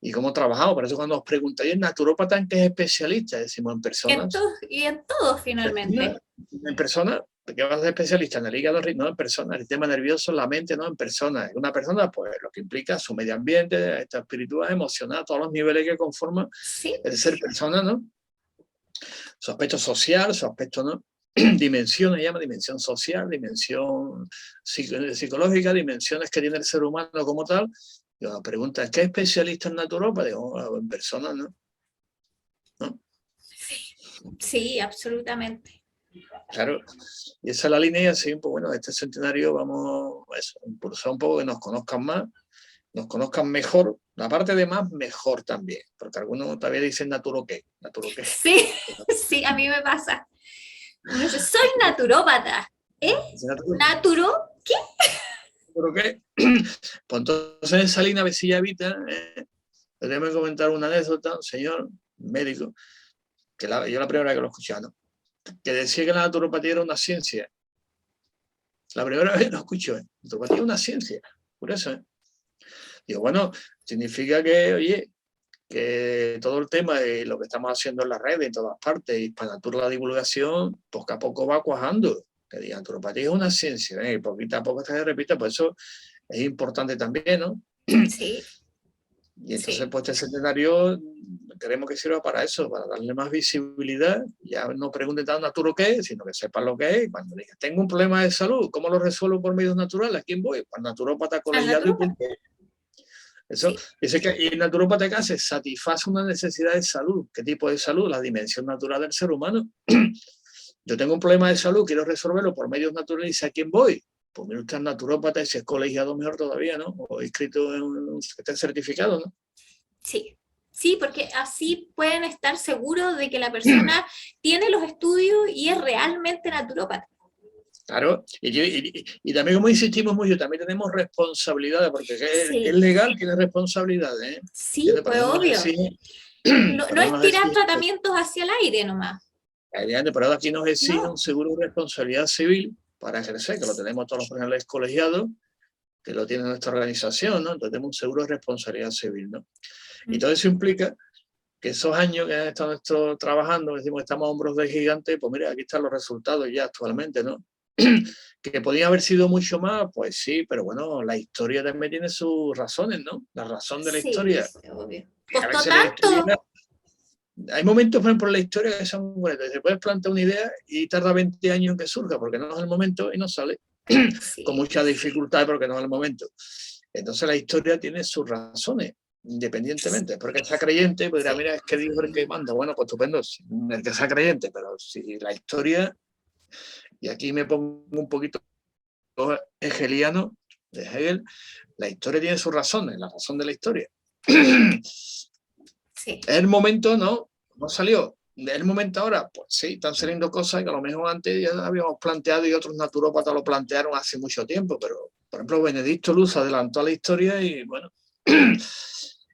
y cómo trabajamos. Por eso cuando os preguntáis, ¿el naturópata en qué es especialista? Decimos en personas.
En todo finalmente.
En personas, ¿qué vas a ser especialista? En el hígado, no en personas, el sistema nervioso, la mente, no en personas. Una persona, pues lo que implica su medio ambiente, esta espiritual, emocional, todos los niveles que conforman el ser persona, ¿no? Su aspecto social, su aspecto, ¿no? Dimensión, se llama dimensión social, dimensión psicológica, dimensiones que tiene el ser humano como tal. Y la pregunta es, ¿qué especialista en naturópata? Digo, en personas, ¿no? ¿No?
Sí, absolutamente.
Claro, y esa es la línea y así, pues bueno, este centenario vamos a impulsar un poco que nos conozcan más, nos conozcan mejor, la parte de más, mejor también, porque algunos todavía dicen naturo qué.
Sí, sí, a mí me pasa. Uno dice, soy naturópata. ¿Naturo qué?
¿Naturo qué? Pues entonces en Salina Besilla Vita, déjame comentar una anécdota, un señor médico, que yo la primera vez que lo escuché, ¿no? Que decía que la naturopatía era una ciencia. La primera vez lo escucho, naturopatía es una ciencia, por eso, ¿eh? Digo, bueno, significa que, oye, que todo el tema de lo que estamos haciendo en las redes, en todas partes, y para la divulgación, poco a poco va cuajando. Que diga, naturopatía es una ciencia, y poquito a poco se repite, por eso es importante también, ¿no?
Sí,
Y entonces,
sí.
pues este seminario queremos que sirva para eso, para darle más visibilidad. Ya no pregunten tan naturo qué es, sino que sepan lo que es. Cuando digan, tengo un problema de salud, ¿cómo lo resuelvo por medios naturales? ¿A quién voy? Pues naturópata
Al
colegiado y
naturópata,
punto. Eso,
sí.
dice que y el naturópata que hace satisface una necesidad de salud. ¿Qué tipo de salud? La dimensión natural del ser humano. Yo tengo un problema de salud, quiero resolverlo por medios naturales, ¿a quién voy? Pues mira usted naturópata y si es colegiado mejor todavía, ¿no? O inscrito en un certificado, ¿no?
Sí, sí, porque así pueden estar seguros de que la persona tiene los estudios y es realmente naturópata.
Claro, y también como insistimos mucho, también tenemos responsabilidades, porque es
Sí,
legal, tiene responsabilidades, ¿eh?
sí,
Pero
pues
no nos
obvio.
exige,
No, no
pero no
es
nos
tirar
exige,
tratamientos hacia el aire nomás.
pero aquí nos exige un
No.
seguro de responsabilidad civil para ejercer, que lo tenemos todos los profesionales colegiados, que lo tiene nuestra organización, ¿no? Entonces tenemos un seguro de responsabilidad civil, ¿no? Y todo eso implica que esos años que han estado nosotros trabajando, decimos que estamos a hombros de gigante, pues mira, aquí están los resultados ya actualmente, ¿no? Que podía haber sido mucho más, pues sí, pero bueno, la historia también tiene sus razones, ¿no? La razón de la
Sí,
historia.
sí, obvio.
Que a
¿Costó
veces la historia,
tanto?
hay momentos, por ejemplo, en la historia que son buenos. Se puede plantear una idea y tarda 20 años en que surja, porque no es el momento y no sale. Con
Sí,
mucha dificultad, porque no es el momento. Entonces la historia tiene sus razones, independientemente. Porque sea creyente, pues dirá,
sí.
mira, es que dijo el que manda. Bueno, pues estupendo, el que sea creyente, pero si la historia, y aquí me pongo un poquito hegeliano de Hegel, la historia tiene sus razones, la razón de la historia.
Sí,
El momento no salió. El momento ahora, pues sí, están saliendo cosas que a lo mejor antes ya habíamos planteado y otros naturópatas lo plantearon hace mucho tiempo, pero por ejemplo Benedicto Luz adelantó a la historia y bueno,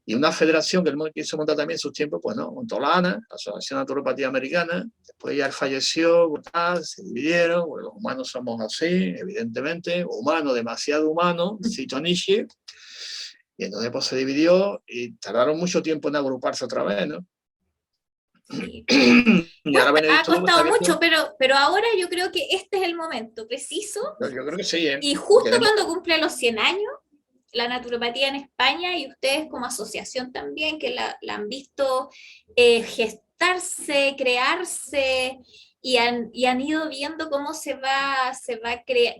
y una federación que él quiso montar también en sus tiempos, pues no, montó la ANA, la Asociación de Naturopatía Americana, después ya él falleció, se dividieron, porque los humanos somos así, evidentemente, humanos, demasiado humanos, cito Nietzsche, y entonces pues se dividió y tardaron mucho tiempo en agruparse otra vez, ¿no?
sí.
Y ahora
Cuesta, ha
Benedicto Lobo está
costado mucho,
viendo,
pero ahora yo creo que este es el momento preciso
yo creo que sí, ¿eh?
y
Y
justo
queremos,
cuando cumple los 100 años, la naturopatía en España y ustedes como asociación también, que la han visto gestarse, crearse y han ido viendo cómo se va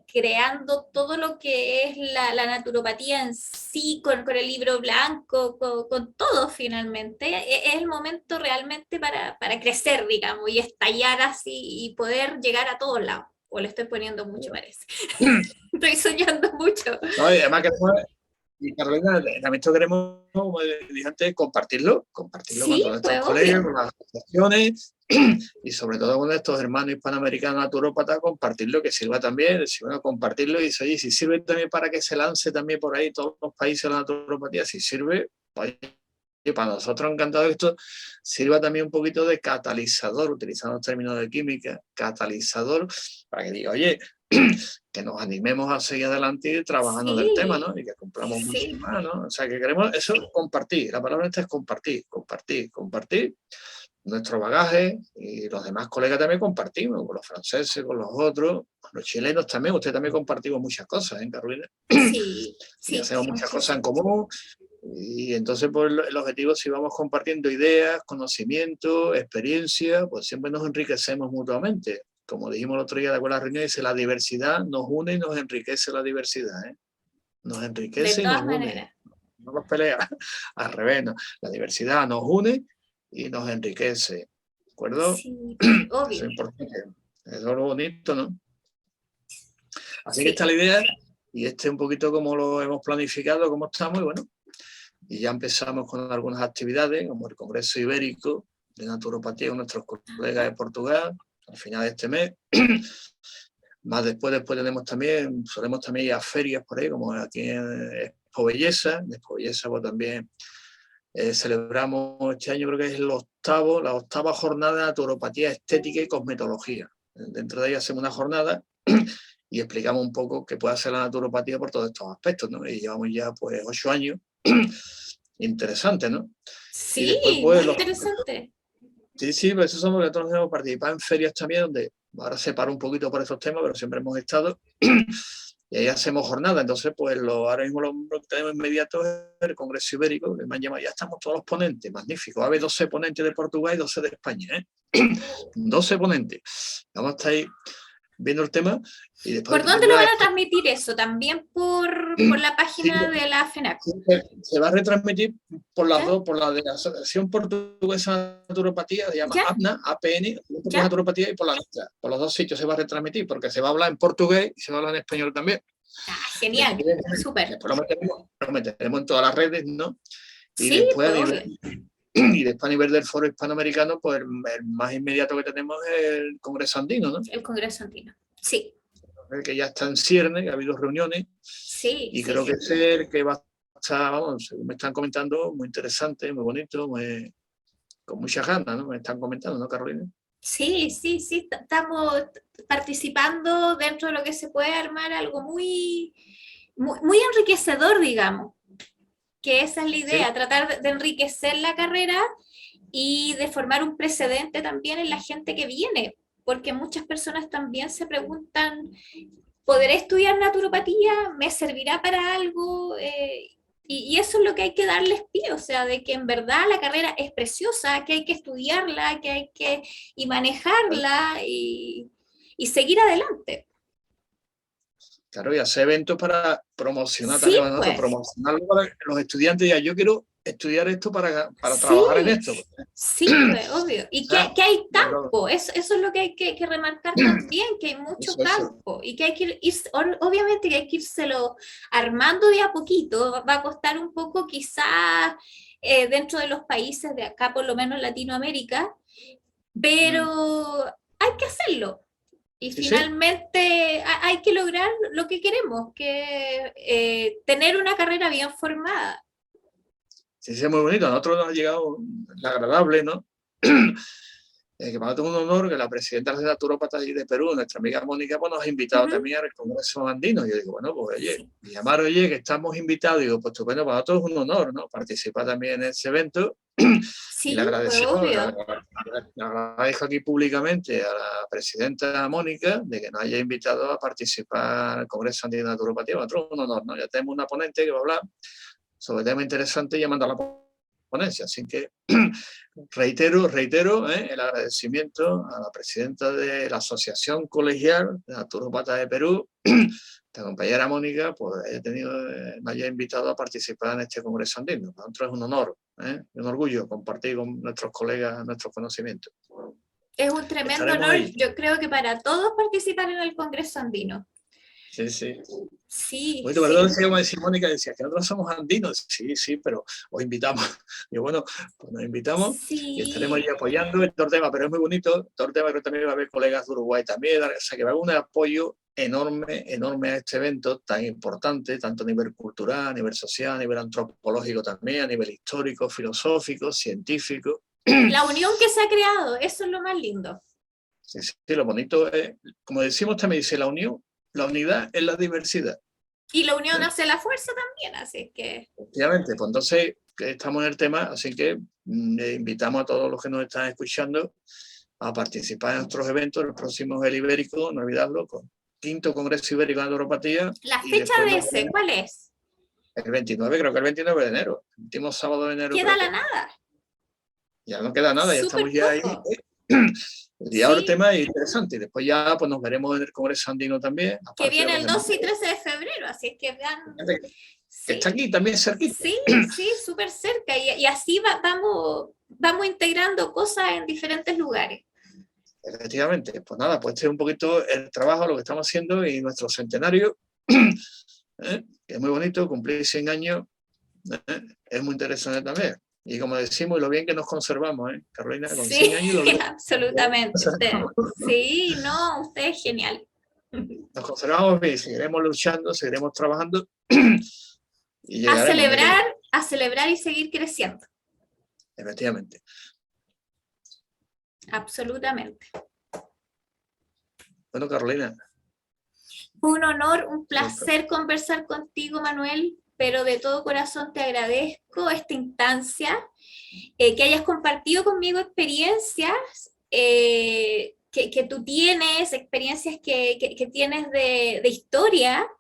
creando todo lo que es la naturopatía en sí, con el libro blanco, con todo finalmente. Es el momento realmente para crecer, digamos, y estallar así y poder llegar a todos lados. O le estoy poniendo mucho, parece. Estoy soñando mucho.
no, y además que y Carolina, también esto queremos, como dije antes, compartirlo con
Sí,
todos estos
pues
colegas,
obvio.
con las asociaciones y sobre todo con estos hermanos hispanoamericanos naturópatas, compartirlo, que sirva también, si bueno, compartirlo y dice, oye, si sirve también para que se lance también por ahí todos los países la naturopatía, si sirve, pues, y para nosotros encantado que esto sirva también un poquito de catalizador, utilizando los términos de química, catalizador, para que diga, oye, que nos animemos a seguir adelante trabajando del tema,
Sí,
¿no? Y que cumplamos mucho
sí,
más, ¿no? O sea, que queremos eso, compartir. La palabra esta es compartir, compartir, compartir nuestro bagaje y los demás colegas también compartimos, con los franceses, con los otros, con los chilenos también. Usted también compartimos muchas cosas, ¿eh, Carolina?
sí,
Y
sí,
hacemos
sí,
muchas cosas en
muchísimo.
común. Y entonces, pues, el objetivo, si vamos compartiendo ideas, conocimiento, experiencia, pues siempre nos enriquecemos mutuamente. Como dijimos el otro día de la reunión, dice, la diversidad nos une y nos enriquece la diversidad, ¿eh? Nos
De
enriquece y nos
todas
une.
maneras.
No nos pelea, al revés, ¿no? La diversidad nos une y nos enriquece. ¿De acuerdo?
Sí,
Eso
obvio.
es importante. Eso es lo bonito, ¿no? Así que
Sí,
está la idea y este es un poquito como lo hemos planificado, cómo estamos y bueno, y ya empezamos con algunas actividades, como el Congreso Ibérico de Naturopatía con nuestros colegas de Portugal, al final de este mes. Más después tenemos también, solemos también ir a ferias por ahí, como aquí en Expo Belleza. En Expo Belleza pues, también celebramos este año, creo que es la octava jornada de naturopatía estética y cosmetología. Dentro de ella hacemos una jornada y explicamos un poco qué puede hacer la naturopatía por todos estos aspectos, ¿no? Y llevamos ya pues 8 años interesante, ¿no? Y
Sí,
después,
muy
pues,
interesante.
sí, pues eso somos los que nosotros hemos participado en ferias también, donde ahora se para un poquito por esos temas, pero siempre hemos estado. Y ahí hacemos jornada. Entonces, pues ahora mismo lo que tenemos inmediato es el Congreso Ibérico, que me han llamado, ya estamos todos los ponentes, magnífico. Va a haber 12 ponentes de Portugal y 12 de España, ¿eh? 12 ponentes. Vamos a estar ahí viendo el tema. Y después
¿Por dónde lo
tendrá,
van a transmitir eso? ¿También por la
sí,
página de la FENAC?
se va a retransmitir por las
¿Ya?
dos, por la de la Asociación Portuguesa de Naturopatía, se llama
¿Ya?
APNA, APN, Portuguesa de
¿Ya?
Naturopatía, y por la nuestra. Por los dos sitios se va a retransmitir, porque se va a hablar en portugués y se va a hablar en español también.
Ah, genial, súper.
Después lo meteremos en todas las redes, ¿no? Y
Sí,
después
pues obvio.
a nivel del foro hispanoamericano, pues el más inmediato que tenemos es el Congreso Andino, ¿no?
El Congreso Andino. Sí,
El que ya está en cierne, que ha habido reuniones,
sí,
y
sí,
creo que
sí.
es el que va a estar, vamos, según me están comentando, muy interesante, muy bonito, con muchas ganas, ¿no? Me están comentando, ¿no, Carolina?
Sí, sí, sí, estamos participando dentro de lo que se puede armar algo muy, muy, muy enriquecedor, digamos, que esa es la
Sí,
idea, tratar de enriquecer la carrera y de formar un precedente también en la gente que viene, porque muchas personas también se preguntan, ¿podré estudiar naturopatía? ¿Me servirá para algo? Y eso es lo que hay que darles pie, o sea, de que en verdad la carrera es preciosa, que hay que estudiarla, que hay que y manejarla y seguir adelante.
claro, y hacer eventos para promocionar
Sí,
también a nosotros,
pues,
promocionarlo para que los estudiantes digan, yo quiero estudiar esto para trabajar en
sí,
esto.
sí, pues, obvio.
O
Y
sea,
que hay
bueno,
campo, eso es lo que hay que remarcar también, que hay mucho
eso.
campo y que hay que ir, obviamente que hay que írselo armando de a poquito, va a costar un poco quizás dentro de los países de acá, por lo menos Latinoamérica, pero hay que hacerlo. Y
Sí, sí,
finalmente hay que lograr lo que queremos, que tener una carrera bien formada.
sí, sí, es muy bonito. A nosotros nos ha llegado la agradable, ¿no? Que para nosotros es un honor que la presidenta de la naturópata de Perú, nuestra amiga Mónica, pues nos ha invitado
Ujú.
también al Congreso Andino. Y yo digo, bueno, pues oye,
Sí,
me llamaron, oye, que estamos invitados. Digo, pues estupendo, para nosotros es un honor, ¿no? Participar también en ese evento. Y le
sí, pues
agradecemos,
obvio.
le agradezco aquí públicamente a la presidenta Mónica de que nos haya invitado a participar en el Congreso Andino de Naturopatía. Para nosotros es un honor, ¿no? Ya tenemos una ponente que va a hablar sobre temas interesantes llamando a la ponencia. Así que reitero el agradecimiento a la presidenta de la Asociación Colegial de Naturópatas de Perú, la compañera Mónica, pues me haya invitado a participar en este Congreso Andino. Para nosotros es un honor, un orgullo compartir con nuestros colegas nuestros conocimientos.
Es un tremendo
Estaremos
honor,
ahí.
yo creo que para todos participar en el Congreso Andino.
Sí, sí.
Sí,
Bueno, ¿verdad?
sí,
Decía, como decía Mónica, decía que nosotros somos andinos. Sí, sí, pero os invitamos. Y bueno, pues nos invitamos y estaremos ahí
sí.
apoyando el tema, pero es muy bonito. Todo tema, creo que también va a haber colegas de Uruguay también. O sea, que va a haber un apoyo enorme, enorme a este evento tan importante, tanto a nivel cultural, a nivel social, a nivel antropológico también, a nivel histórico, filosófico, científico.
La unión que se ha creado, eso es lo más lindo.
Sí, sí, lo bonito es, como decimos también, dice la unión, la unidad es la diversidad.
Y la unión
¿Eh?
hace la fuerza también, así que
Efectivamente, pues entonces estamos en el tema, así que invitamos a todos los que nos están escuchando a participar en nuestros eventos. El próximo es el Ibérico, no olvidarlo, con quinto Congreso Ibérico de Naturopatía,
la
y
fecha
después
de
nos
ese,
veremos
¿cuál es?
el 29, creo que el 29 de enero, el último sábado de enero
Queda
creo
la
que
nada,
ya no queda nada, ya estamos
súper
ya ahí.
poco.
Y ahora el
Sí,
tema es interesante, y después ya pues nos veremos en el Congreso Andino también,
que
aparte de
viene
los
el
demás.
12 y 13 de febrero, así es que vean,
Que está
sí,
aquí también cerquita.
sí, sí, súper cerca. Y así vamos integrando cosas en diferentes lugares.
Efectivamente, pues nada, pues este es un poquito el trabajo, lo que estamos haciendo y nuestro centenario, que es muy bonito, cumplir 100 años, es muy interesante también. Y como decimos, lo bien que nos conservamos, Carolina, con
Sí,
100 años lo bien
absolutamente. Usted, sí, no, usted es genial.
nos conservamos bien, seguiremos luchando, seguiremos trabajando y
A
llegaremos, ¿no?
celebrar, a celebrar y seguir creciendo.
Efectivamente.
Absolutamente.
Bueno, Carolina.
Fue un honor, un
Cierto.
placer conversar contigo, Manuel. pero de todo corazón te agradezco esta instancia, que hayas compartido conmigo experiencias que tú tienes, experiencias que tienes de historia,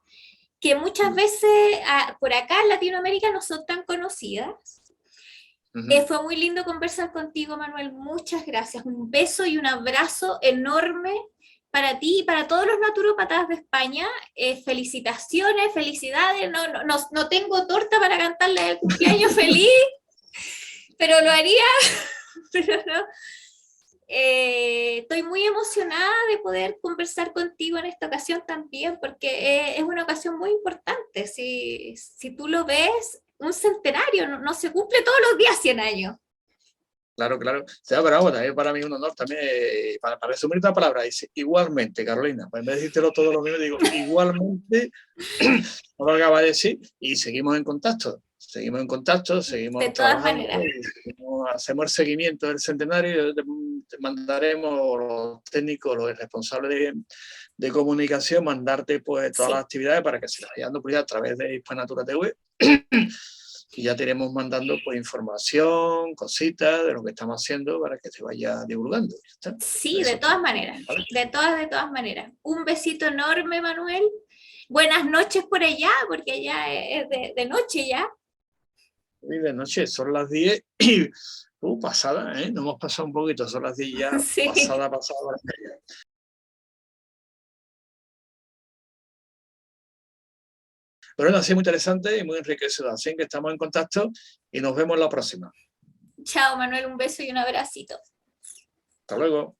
que muchas veces por acá en Latinoamérica no son tan conocidas. Fue muy lindo conversar contigo, Manuel. Muchas gracias. Un beso y un abrazo enorme para ti y para todos los naturópatas de España. Felicitaciones, felicidades. No tengo torta para cantarles el cumpleaños feliz, pero lo haría. Pero no. Estoy muy emocionada de poder conversar contigo en esta ocasión también, porque es una ocasión muy importante. Si tú lo ves, un centenario, no se cumple todos los días 100 años.
Claro, claro. Pero bueno, también para mí es un honor también, para resumir esta palabra, dice igualmente, Carolina, pues en vez de decírtelo todo lo mismo, digo igualmente, como lo acaba de decir, y seguimos en contacto, seguimos
De todas
trabajando,
maneras.
hacemos el seguimiento del centenario, te mandaremos los técnicos, los responsables de comunicación, mandarte pues todas las actividades para que se las vaya dando pues, a través de Hispanatura TV. Y ya te iremos mandando pues, información, cositas de lo que estamos haciendo para que se vaya divulgando. ¿Está?
Sí, de todas maneras. ¿Vale? De todas maneras. Un besito enorme, Manuel. Buenas noches por allá, porque ya es de noche ya.
Y de noche, son las 10 y pasada, ¿eh? Nos hemos pasado un poquito, son las 10 ya, sí. pasada. Pero bueno, ha sido muy interesante y muy enriquecedor. Así que estamos en contacto y nos vemos la próxima.
Chao, Manuel, un beso y un abracito.
Hasta luego.